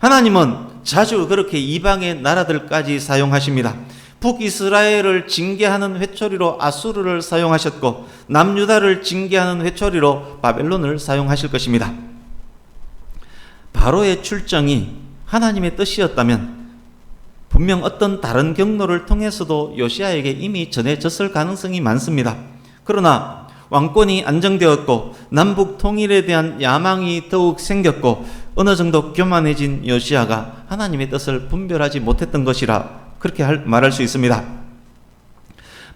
하나님은 자주 그렇게 이방의 나라들까지 사용하십니다. 북이스라엘을 징계하는 회초리로 아수르를 사용하셨고 남유다를 징계하는 회초리로 바벨론을 사용하실 것입니다. 바로의 출정이 하나님의 뜻이었다면 분명 어떤 다른 경로를 통해서도 요시야에게 이미 전해졌을 가능성이 많습니다. 그러나 왕권이 안정되었고 남북 통일에 대한 야망이 더욱 생겼고 어느 정도 교만해진 요시야가 하나님의 뜻을 분별하지 못했던 것이라 그렇게 말할 수 있습니다.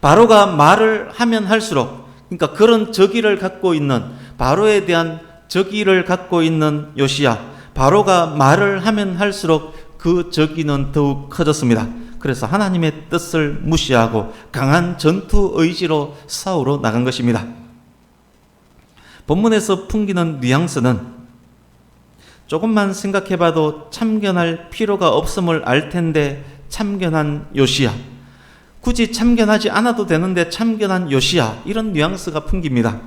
바로가 말을 하면 할수록, 그러니까 그런 적의를 갖고 있는, 바로에 대한 적의를 갖고 있는 요시야, 바로가 말을 하면 할수록 그 적의는 더욱 커졌습니다. 그래서 하나님의 뜻을 무시하고 강한 전투 의지로 싸우러 나간 것입니다. 본문에서 풍기는 뉘앙스는 조금만 생각해봐도 참견할 필요가 없음을 알 텐데 참견한 요시야, 굳이 참견하지 않아도 되는데 참견한 요시야, 이런 뉘앙스가 풍깁니다.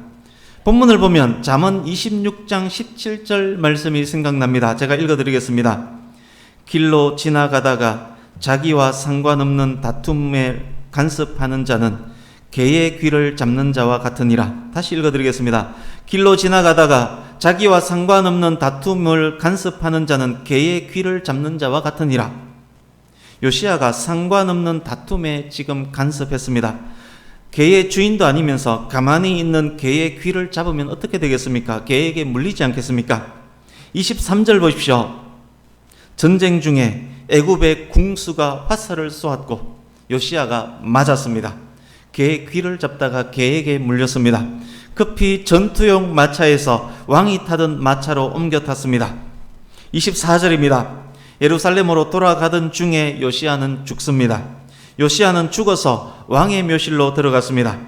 본문을 보면 잠언 26장 17절 말씀이 생각납니다. 제가 읽어드리겠습니다. 길로 지나가다가 자기와 상관없는 다툼에 간섭하는 자는 개의 귀를 잡는 자와 같으니라. 다시 읽어드리겠습니다. 길로 지나가다가 자기와 상관없는 다툼을 간섭하는 자는 개의 귀를 잡는 자와 같으니라. 요시야가 상관없는 다툼에 지금 간섭했습니다. 개의 주인도 아니면서 가만히 있는 개의 귀를 잡으면 어떻게 되겠습니까? 개에게 물리지 않겠습니까? 23절 보십시오. 전쟁 중에 애굽의 궁수가 화살을 쏘았고 요시야가 맞았습니다. 개의 귀를 잡다가 개에게 물렸습니다. 급히 전투용 마차에서 왕이 타던 마차로 옮겨 탔습니다. 24절입니다. 예루살렘으로 돌아가던 중에 요시야는 죽습니다. 요시야는 죽어서 왕의 묘실로 들어갔습니다.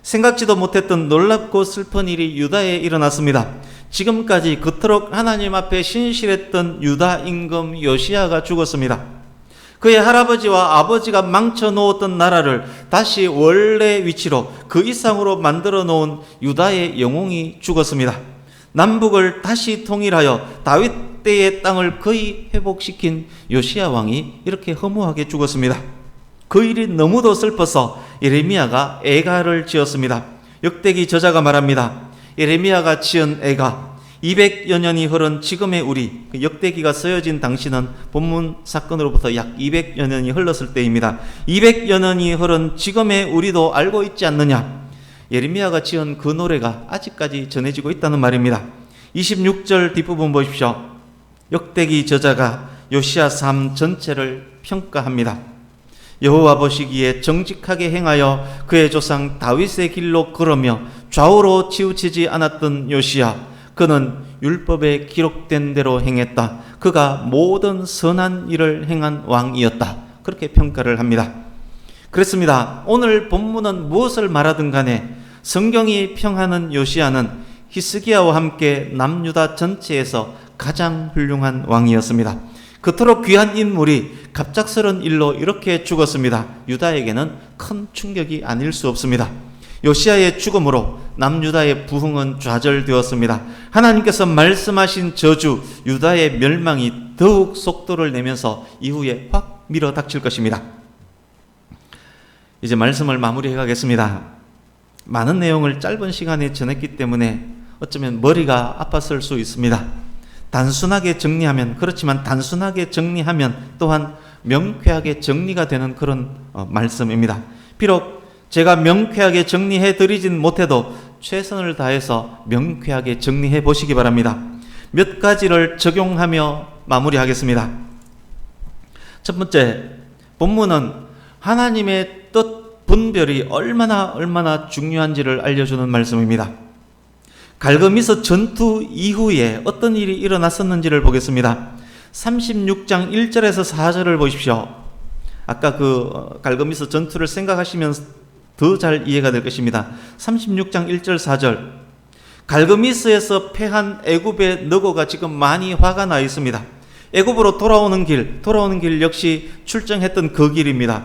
생각지도 못했던 놀랍고 슬픈 일이 유다에 일어났습니다. 지금까지 그토록 하나님 앞에 신실했던 유다 임금 요시야가 죽었습니다. 그의 할아버지와 아버지가 망쳐 놓았던 나라를 다시 원래 위치로 그 이상으로 만들어 놓은 유다의 영웅이 죽었습니다. 남북을 다시 통일하여 다윗 때의 땅을 거의 회복시킨 요시야 왕이 이렇게 허무하게 죽었습니다. 그 일이 너무도 슬퍼서 예레미야가 애가를 지었습니다. 역대기 저자가 말합니다. 예레미야가 지은 애가 200여 년이 흐른 지금의 우리, 역대기가 쓰여진 당시는 본문 사건으로부터 약 200여 년이 흘렀을 때입니다. 200여 년이 흐른 지금의 우리도 알고 있지 않느냐? 예레미야가 지은 그 노래가 아직까지 전해지고 있다는 말입니다. 26절 뒷부분 보십시오. 역대기 저자가 요시야 삶 전체를 평가합니다. 여호와 보시기에 정직하게 행하여 그의 조상 다윗의 길로 걸으며 좌우로 치우치지 않았던 요시야, 그는 율법에 기록된 대로 행했다. 그가 모든 선한 일을 행한 왕이었다. 그렇게 평가를 합니다. 그렇습니다. 오늘 본문은 무엇을 말하든 간에 성경이 평하는 요시야는 히스기야와 함께 남유다 전체에서 가장 훌륭한 왕이었습니다. 그토록 귀한 인물이 갑작스런 일로 이렇게 죽었습니다. 유다에게는 큰 충격이 아닐 수 없습니다. 요시야의 죽음으로 남유다의 부흥은 좌절되었습니다. 하나님께서 말씀하신 저주, 유다의 멸망이 더욱 속도를 내면서 이후에 확 밀어닥칠 것입니다. 이제 말씀을 마무리해 가겠습니다. 많은 내용을 짧은 시간에 전했기 때문에 어쩌면 머리가 아팠을 수 있습니다. 단순하게 정리하면, 그렇지만 단순하게 정리하면 또한 명쾌하게 정리가 되는 그런 말씀입니다. 비록 제가 명쾌하게 정리해 드리진 못해도 최선을 다해서 명쾌하게 정리해 보시기 바랍니다. 몇 가지를 적용하며 마무리하겠습니다. 첫 번째, 본문은 하나님의 뜻 분별이 얼마나 중요한지를 알려주는 말씀입니다. 갈그미스 전투 이후에 어떤 일이 일어났었는지를 보겠습니다. 36장 1절에서 4절을 보십시오. 아까 그 갈그미스 전투를 생각하시면 더 잘 이해가 될 것입니다. 36장 1절 4절. 갈그미스에서 패한 애굽의 너고가 지금 많이 화가 나 있습니다. 애굽으로 돌아오는 길 역시 출정했던 그 길입니다.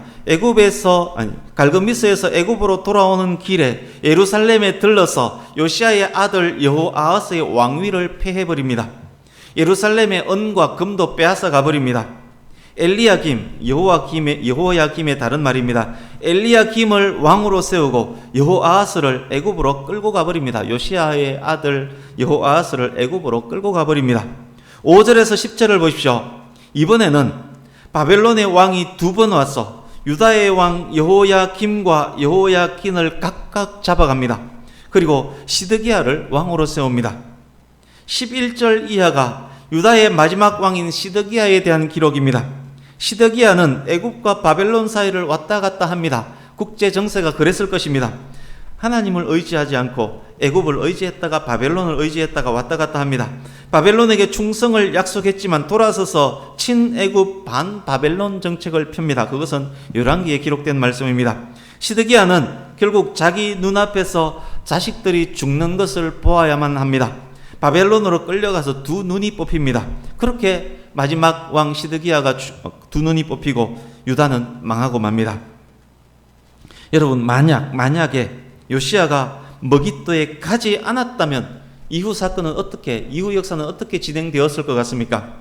갈그미스에서 애굽으로 돌아오는 길에 예루살렘에 들러서 요시야의 아들 여호아하스의 왕위를 폐해버립니다. 예루살렘의 은과 금도 빼앗아 가버립니다. 엘리야김, 여호야김의 다른 말입니다. 엘리야김을 왕으로 세우고 여호아하스를 애굽으로 끌고 가버립니다. 요시야의 아들 여호아하스를 애굽으로 끌고 가버립니다. 5절에서 10절을 보십시오. 이번에는 바벨론의 왕이 두 번 와서 유다의 왕 여호야김과 여호야긴을 각각 잡아갑니다. 그리고 시드기야를 왕으로 세웁니다. 11절 이하가 유다의 마지막 왕인 시드기야에 대한 기록입니다. 시드기야는 애굽과 바벨론 사이를 왔다 갔다 합니다. 국제 정세가 그랬을 것입니다. 하나님을 의지하지 않고 애굽을 의지했다가 바벨론을 의지했다가 왔다 갔다 합니다. 바벨론에게 충성을 약속했지만 돌아서서 친애굽 반바벨론 정책을 펴니다. 그것은 열왕기에 기록된 말씀입니다. 시드기야는 결국 자기 눈앞에서 자식들이 죽는 것을 보아야만 합니다. 바벨론으로 끌려가서 두 눈이 뽑힙니다. 그렇게 마지막 왕 시드기야가 두 눈이 뽑히고 유다는 망하고 맙니다. 여러분, 만약에 요시야가 머깃도에 가지 않았다면 이후 역사는 어떻게 진행되었을 것 같습니까?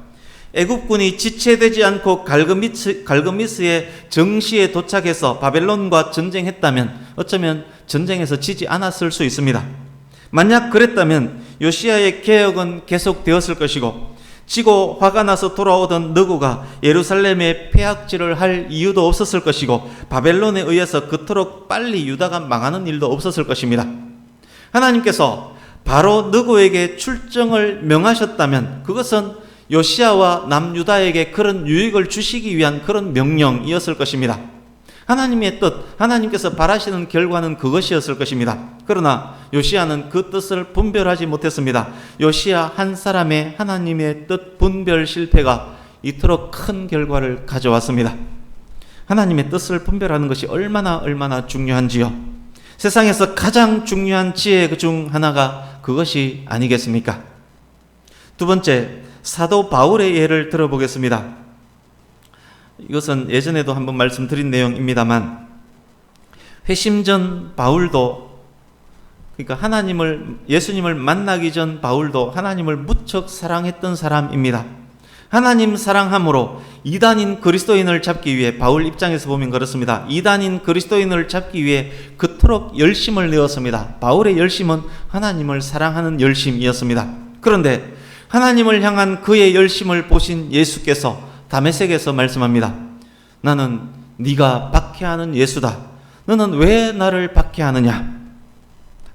애굽군이 지체되지 않고 갈그미스의 정시에 도착해서 바벨론과 전쟁했다면 어쩌면 전쟁에서 지지 않았을 수 있습니다. 만약 그랬다면 요시야의 개혁은 계속되었을 것이고, 지고 화가 나서 돌아오던 느고가 예루살렘에 폐악질을 할 이유도 없었을 것이고, 바벨론에 의해서 그토록 빨리 유다가 망하는 일도 없었을 것입니다. 하나님께서 바로 느고에게 출정을 명하셨다면 그것은 요시야와 남유다에게 그런 유익을 주시기 위한 그런 명령이었을 것입니다. 하나님의 뜻, 하나님께서 바라시는 결과는 그것이었을 것입니다. 그러나 요시야는 그 뜻을 분별하지 못했습니다. 요시야 한 사람의 하나님의 뜻 분별 실패가 이토록 큰 결과를 가져왔습니다. 하나님의 뜻을 분별하는 것이 얼마나 중요한지요. 세상에서 가장 중요한 지혜 중 하나가 그것이 아니겠습니까? 두 번째, 사도 바울의 예를 들어보겠습니다. 이것은 예전에도 한번 말씀드린 내용입니다만, 회심 전 바울도 그러니까 예수님을 만나기 전 바울도 하나님을 무척 사랑했던 사람입니다. 하나님 사랑함으로 이단인 그리스도인을 잡기 위해, 바울 입장에서 보면 그렇습니다. 이단인 그리스도인을 잡기 위해 그토록 열심을 내었습니다. 바울의 열심은 하나님을 사랑하는 열심이었습니다. 그런데 하나님을 향한 그의 열심을 보신 예수께서 다메섹에서 말씀합니다. 나는 네가 박해하는 예수다. 너는 왜 나를 박해하느냐?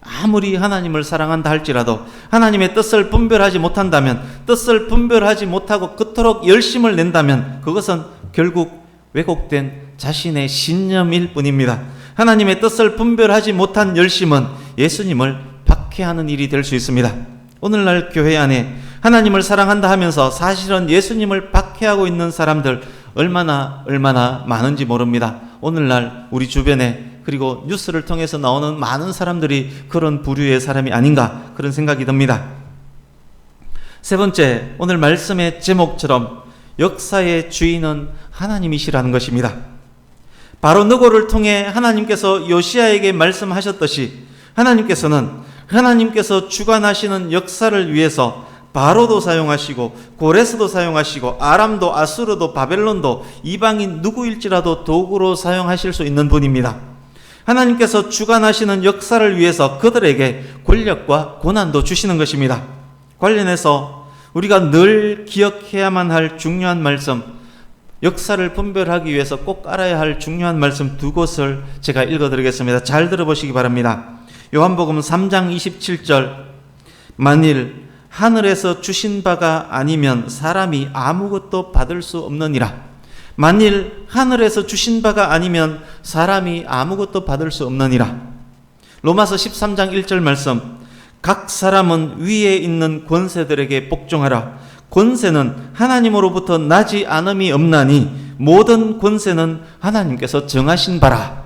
아무리 하나님을 사랑한다 할지라도 하나님의 뜻을 분별하지 못한다면, 뜻을 분별하지 못하고 그토록 열심을 낸다면 그것은 결국 왜곡된 자신의 신념일 뿐입니다. 하나님의 뜻을 분별하지 못한 열심은 예수님을 박해하는 일이 될 수 있습니다. 오늘날 교회 안에 하나님을 사랑한다 하면서 사실은 예수님을 박해하고 있는 사람들 얼마나 많은지 모릅니다. 오늘날 우리 주변에, 그리고 뉴스를 통해서 나오는 많은 사람들이 그런 부류의 사람이 아닌가, 그런 생각이 듭니다. 세 번째, 오늘 말씀의 제목처럼 역사의 주인은 하나님이시라는 것입니다. 바로 느고를 통해 하나님께서 요시야에게 말씀하셨듯이 하나님께서 주관하시는 역사를 위해서 바로도 사용하시고 고레스도 사용하시고 아람도 아수르도 바벨론도 이방인 누구일지라도 도구로 사용하실 수 있는 분입니다. 하나님께서 주관하시는 역사를 위해서 그들에게 권력과 고난도 주시는 것입니다. 관련해서 우리가 늘 기억해야만 할 중요한 말씀, 역사를 분별하기 위해서 꼭 알아야 할 중요한 말씀 두 곳을 제가 읽어드리겠습니다. 잘 들어보시기 바랍니다. 요한복음 3장 27절, 만일 하늘에서 주신 바가 아니면 사람이 아무것도 받을 수 없느니라. 만일 하늘에서 주신 바가 아니면 사람이 아무것도 받을 수 없느니라. 로마서 13장 1절 말씀, 각 사람은 위에 있는 권세들에게 복종하라. 권세는 하나님으로부터 나지 않음이 없나니 모든 권세는 하나님께서 정하신 바라.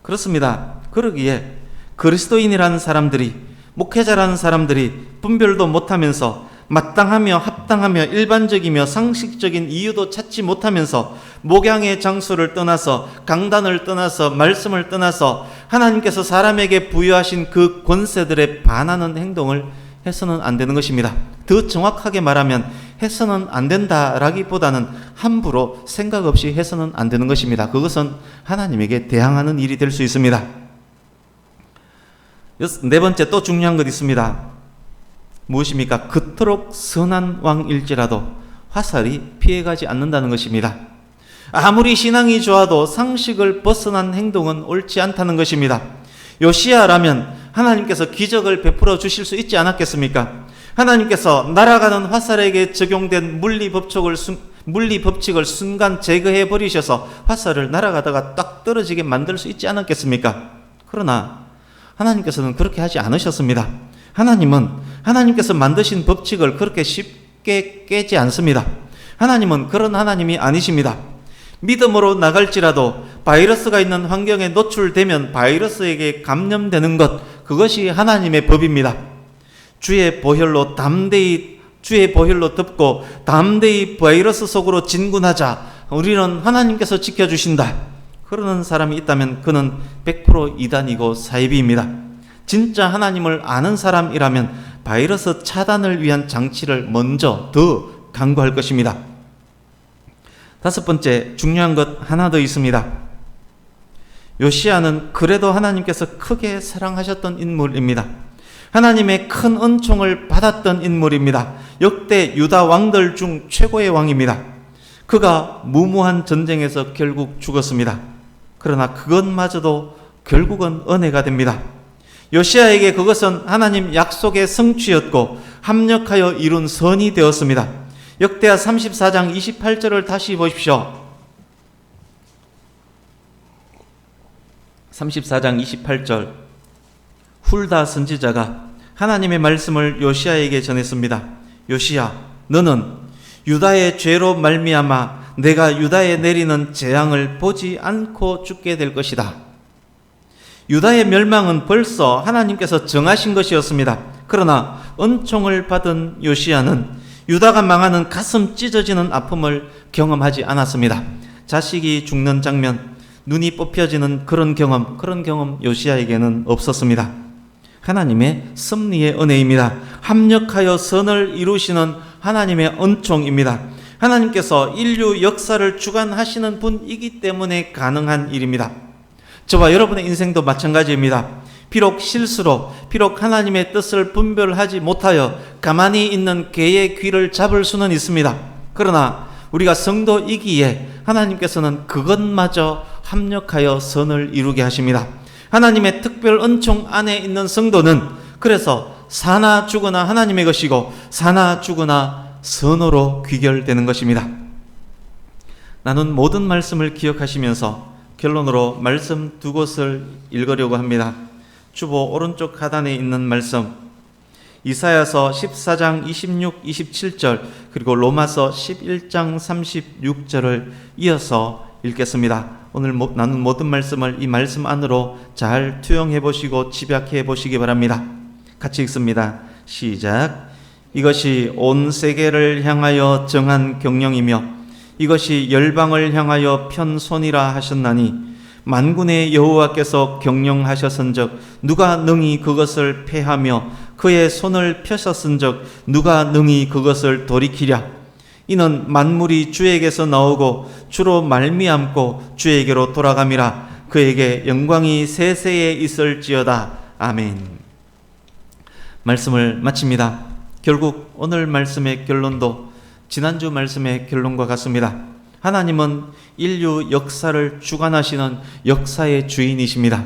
그렇습니다. 그러기에 그리스도인이라는 사람들이, 목회자라는 사람들이 분별도 못하면서 마땅하며 합당하며 일반적이며 상식적인 이유도 찾지 못하면서 목양의 장소를 떠나서, 강단을 떠나서, 말씀을 떠나서 하나님께서 사람에게 부여하신 그 권세들에 반하는 행동을 해서는 안 되는 것입니다. 더 정확하게 말하면 해서는 안 된다라기보다는 함부로 생각 없이 해서는 안 되는 것입니다. 그것은 하나님에게 대항하는 일이 될 수 있습니다. 네 번째, 또 중요한 것 있습니다. 무엇입니까? 그토록 선한 왕일지라도 화살이 피해가지 않는다는 것입니다. 아무리 신앙이 좋아도 상식을 벗어난 행동은 옳지 않다는 것입니다. 요시야라면 하나님께서 기적을 베풀어 주실 수 있지 않았겠습니까? 하나님께서 날아가는 화살에게 적용된 물리 법칙을 순간 제거해 버리셔서 화살을 날아가다가 딱 떨어지게 만들 수 있지 않았겠습니까? 그러나 하나님께서는 그렇게 하지 않으셨습니다. 하나님께서 만드신 법칙을 그렇게 쉽게 깨지 않습니다. 하나님은 그런 하나님이 아니십니다. 믿음으로 나갈지라도 바이러스가 있는 환경에 노출되면 바이러스에게 감염되는 것, 그것이 하나님의 법입니다. 주의 보혈로 덮고 담대히 바이러스 속으로 진군하자. 우리는 하나님께서 지켜주신다. 그러는 사람이 있다면 그는 100% 이단이고 사이비입니다. 진짜 하나님을 아는 사람이라면 바이러스 차단을 위한 장치를 먼저 더 강구할 것입니다. 다섯 번째, 중요한 것 하나 더 있습니다. 요시야는 그래도 하나님께서 크게 사랑하셨던 인물입니다. 하나님의 큰 은총을 받았던 인물입니다. 역대 유다 왕들 중 최고의 왕입니다. 그가 무모한 전쟁에서 결국 죽었습니다. 그러나 그것마저도 결국은 은혜가 됩니다. 요시야에게 그것은 하나님 약속의 성취였고 합력하여 이룬 선이 되었습니다. 역대하 34장 28절을 다시 보십시오. 34장 28절, 훌다 선지자가 하나님의 말씀을 요시야에게 전했습니다. 요시야, 너는 유다의 죄로 말미암아 내가 유다에 내리는 재앙을 보지 않고 죽게 될 것이다. 유다의 멸망은 벌써 하나님께서 정하신 것이었습니다. 그러나 은총을 받은 요시야는 유다가 망하는 가슴 찢어지는 아픔을 경험하지 않았습니다. 자식이 죽는 장면, 눈이 뽑혀지는 그런 경험 요시야에게는 없었습니다. 하나님의 섭리의 은혜입니다. 합력하여 선을 이루시는 하나님의 은총입니다. 하나님께서 인류 역사를 주관하시는 분이기 때문에 가능한 일입니다. 저와 여러분의 인생도 마찬가지입니다. 비록 실수로, 비록 하나님의 뜻을 분별하지 못하여 가만히 있는 개의 귀를 잡을 수는 있습니다. 그러나 우리가 성도이기에 하나님께서는 그것마저 합력하여 선을 이루게 하십니다. 하나님의 특별 은총 안에 있는 성도는 그래서 사나 죽으나 하나님의 것이고 사나 죽으나 선으로 귀결되는 것입니다. 나눈 모든 말씀을 기억하시면서 결론으로 말씀 두 곳을 읽으려고 합니다. 주보 오른쪽 하단에 있는 말씀, 이사야서 14장 26, 27절 그리고 로마서 11장 36절을 이어서 읽겠습니다. 오늘 나눈 모든 말씀을 이 말씀 안으로 잘 투영해 보시고 집약해 보시기 바랍니다. 같이 읽습니다. 시작. 이것이 온 세계를 향하여 정한 경령이며 이것이 열방을 향하여 편 손이라 하셨나니 만군의 여호와께서 경영하셨은즉 누가 능히 그것을 패하며 그의 손을 펴셨은즉 누가 능히 그것을 돌이키랴. 이는 만물이 주에게서 나오고 주로 말미암고 주에게로 돌아감이라. 그에게 영광이 세세에 있을지어다. 아멘. 말씀을 마칩니다. 결국 오늘 말씀의 결론도 지난주 말씀의 결론과 같습니다. 하나님은 인류 역사를 주관하시는 역사의 주인이십니다.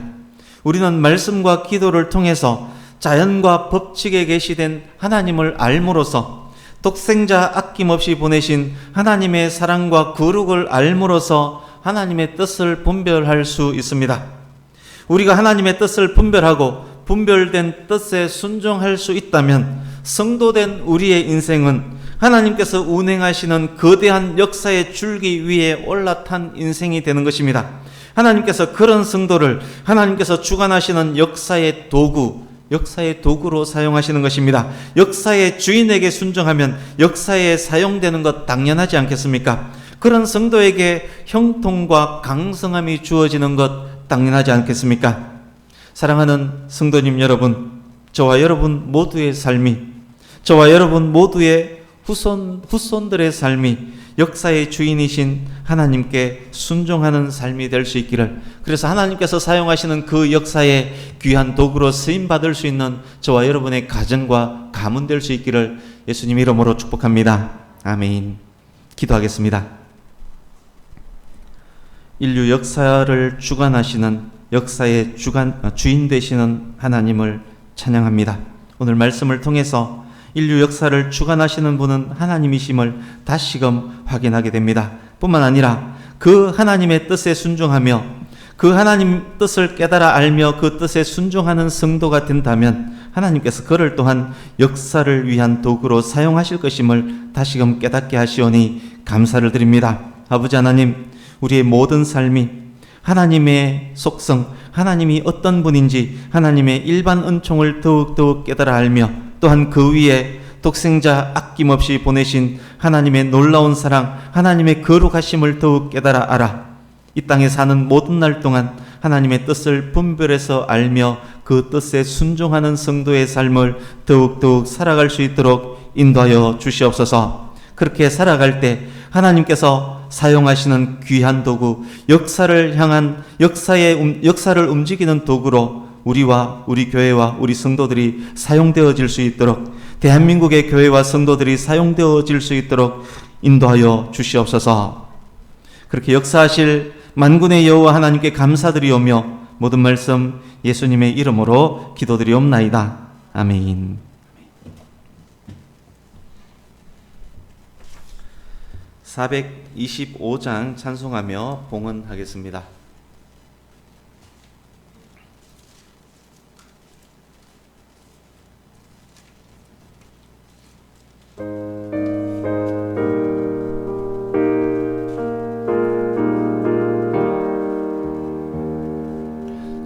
우리는 말씀과 기도를 통해서 자연과 법칙에 계시된 하나님을 알므로써 독생자 아낌없이 보내신 하나님의 사랑과 거룩을 알므로써 하나님의 뜻을 분별할 수 있습니다. 우리가 하나님의 뜻을 분별하고 분별된 뜻에 순종할 수 있다면 성도된 우리의 인생은 하나님께서 운행하시는 거대한 역사의 줄기 위에 올라탄 인생이 되는 것입니다. 하나님께서 그런 성도를 하나님께서 주관하시는 역사의 도구로 사용하시는 것입니다. 역사의 주인에게 순종하면 역사에 사용되는 것 당연하지 않겠습니까? 그런 성도에게 형통과 강성함이 주어지는 것 당연하지 않겠습니까? 사랑하는 성도님 여러분, 저와 여러분 모두의 삶이, 저와 여러분 모두의 후손들의 삶이 역사의 주인이신 하나님께 순종하는 삶이 될 수 있기를, 그래서 하나님께서 사용하시는 그 역사의 귀한 도구로 쓰임받을 수 있는 저와 여러분의 가정과 가문 될 수 있기를 예수님 이름으로 축복합니다. 아멘. 기도하겠습니다. 인류 역사를 주관하시는 역사의 주인 되시는 하나님을 찬양합니다. 오늘 말씀을 통해서 인류 역사를 주관하시는 분은 하나님이심을 다시금 확인하게 됩니다. 뿐만 아니라 그 하나님의 뜻에 순종하며 그 하나님 뜻을 깨달아 알며 그 뜻에 순종하는 성도가 된다면 하나님께서 그를 또한 역사를 위한 도구로 사용하실 것임을 다시금 깨닫게 하시오니 감사를 드립니다. 아버지 하나님, 우리의 모든 삶이 하나님의 속성, 하나님이 어떤 분인지 하나님의 일반 은총을 더욱더욱 깨달아 알며 또한 그 위에 독생자 아낌없이 보내신 하나님의 놀라운 사랑, 하나님의 거룩하심을 더욱 깨달아 알아 이 땅에 사는 모든 날 동안 하나님의 뜻을 분별해서 알며 그 뜻에 순종하는 성도의 삶을 더욱더욱 살아갈 수 있도록 인도하여 주시옵소서. 그렇게 살아갈 때 하나님께서 사용하시는 귀한 도구, 역사를 움직이는 도구로 우리와 우리 교회와 우리 성도들이 사용되어질 수 있도록, 대한민국의 교회와 성도들이 사용되어질 수 있도록 인도하여 주시옵소서. 그렇게 역사하실 만군의 여호와 하나님께 감사드리오며 모든 말씀 예수님의 이름으로 기도드리옵나이다. 아멘. 425장 찬송하며 봉헌하겠습니다.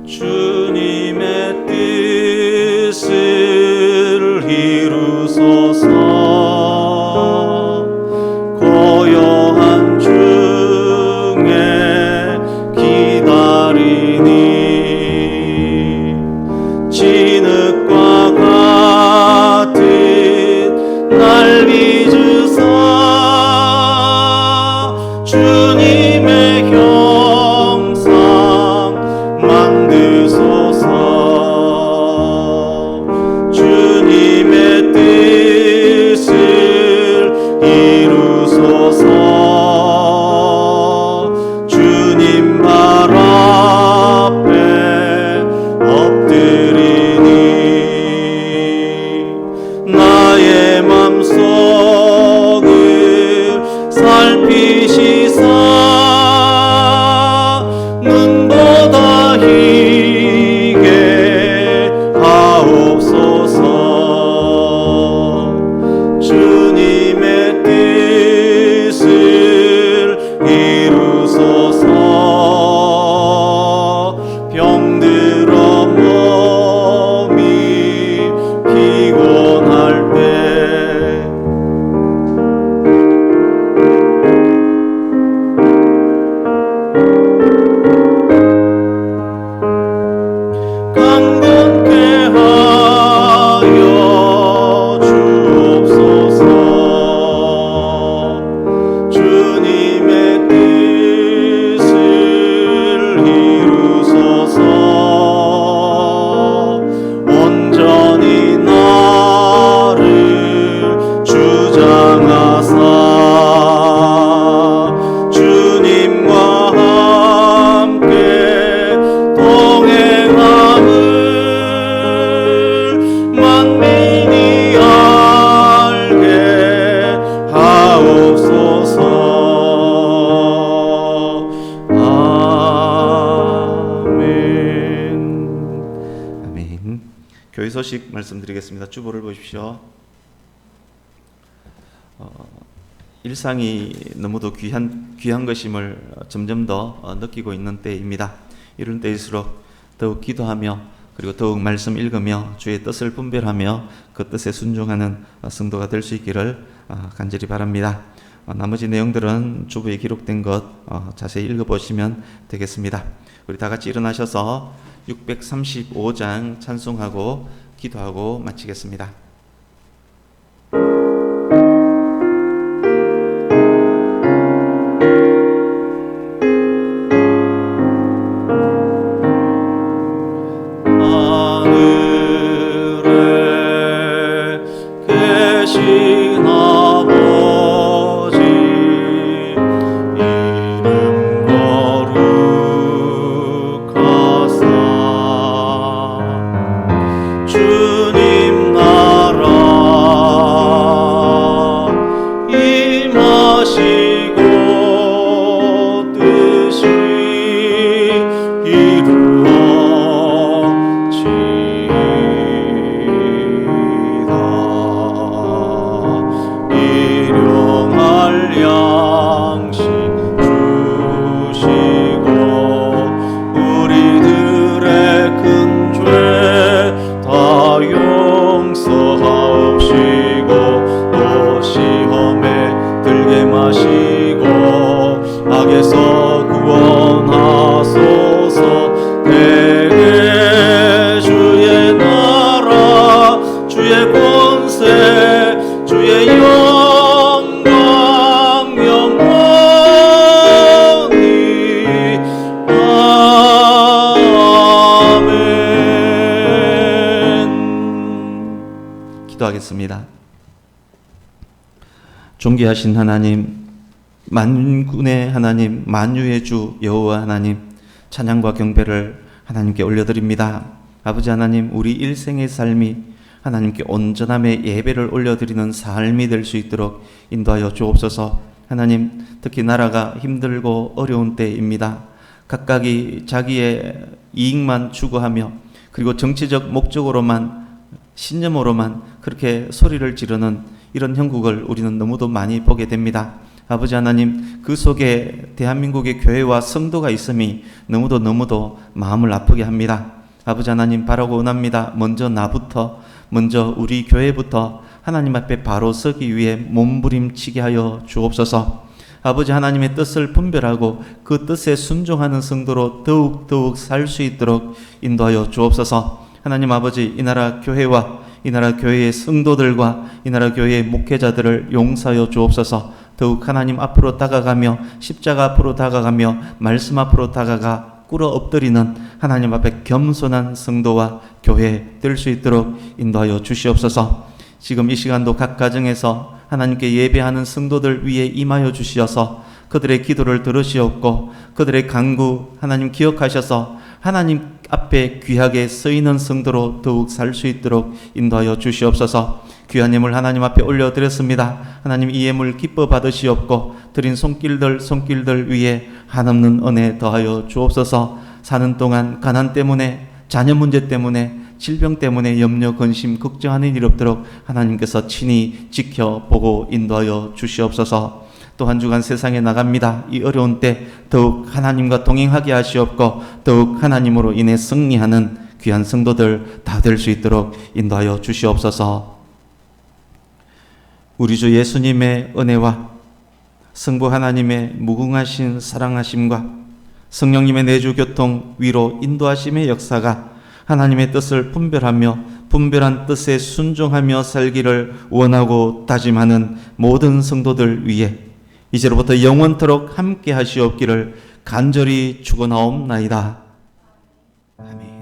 주님의 뜻을 이루소서. 고요한 중에 교회 소식 말씀드리겠습니다. 주보를 보십시오. 일상이 너무도 귀한 것임을 점점 더 느끼고 있는 때입니다. 이런 때일수록 더욱 기도하며 그리고 더욱 말씀 읽으며 주의 뜻을 분별하며 그 뜻에 순종하는 성도가 될 수 있기를 간절히 바랍니다. 나머지 내용들은 주보에 기록된 것 자세히 읽어보시면 되겠습니다. 우리 다 같이 일어나셔서 635장 찬송하고 기도하고 마치겠습니다. 하늘에 계신 아버지 이름 거룩하사 주님 나라 임하시고 뜻이 일용할 양식 주시고 우리들의 큰 죄 다 용서하옵시고 또 시험에 들게 마시고 악에서 구원하소서. 대개 주의 나라 주의 권세 주의 영광 영원히 아멘. 기도하겠습니다. 존귀하신 하나님, 만군의 하나님, 만유의 주 여호와 하나님, 찬양과 경배를 하나님께 올려드립니다. 아버지 하나님, 우리 일생의 삶이 하나님께 온전함의 예배를 올려드리는 삶이 될 수 있도록 인도하여 주옵소서. 하나님, 특히 나라가 힘들고 어려운 때입니다. 각각이 자기의 이익만 추구하며 그리고 정치적 목적으로만 신념으로만 그렇게 소리를 지르는 이런 형국을 우리는 너무도 많이 보게 됩니다. 아버지 하나님, 그 속에 대한민국의 교회와 성도가 있음이 너무도 마음을 아프게 합니다. 아버지 하나님, 바라고 원합니다. 먼저 나부터, 먼저 우리 교회부터 하나님 앞에 바로 서기 위해 몸부림치게 하여 주옵소서. 아버지 하나님의 뜻을 분별하고 그 뜻에 순종하는 성도로 더욱 살 수 있도록 인도하여 주옵소서. 하나님 아버지, 이 나라 교회와 이 나라 교회의 성도들과 이 나라 교회의 목회자들을 용서하여 주옵소서. 더욱 하나님 앞으로 다가가며 십자가 앞으로 다가가며 말씀 앞으로 다가가 꿇어 엎드리는 하나님 앞에 겸손한 성도와 교회 될 수 있도록 인도하여 주시옵소서. 지금 이 시간도 각 가정에서 하나님께 예배하는 성도들 위해 임하여 주시어서 그들의 기도를 들으시옵고 그들의 간구 하나님 기억하셔서 하나님 앞에 귀하게 쓰이는 성도로 더욱 살 수 있도록 인도하여 주시옵소서. 귀한 예물 하나님 앞에 올려드렸습니다. 하나님, 이 예물 기뻐 받으시옵고 드린 손길들 위에 한없는 은혜 더하여 주옵소서. 사는 동안 가난 때문에, 자녀 문제 때문에, 질병 때문에 염려, 근심, 걱정하는 일 없도록 하나님께서 친히 지켜보고 인도하여 주시옵소서. 또 한 주간 세상에 나갑니다. 이 어려운 때 더욱 하나님과 동행하게 하시옵고 더욱 하나님으로 인해 승리하는 귀한 성도들 다 될 수 있도록 인도하여 주시옵소서. 우리 주 예수님의 은혜와 성부 하나님의 무궁하신 사랑하심과 성령님의 내주 교통 위로 인도하심의 역사가 하나님의 뜻을 분별하며 분별한 뜻에 순종하며 살기를 원하고 다짐하는 모든 성도들 위해 이제로부터 영원토록 함께 하시옵기를 간절히 축원하옵나이다. 아멘.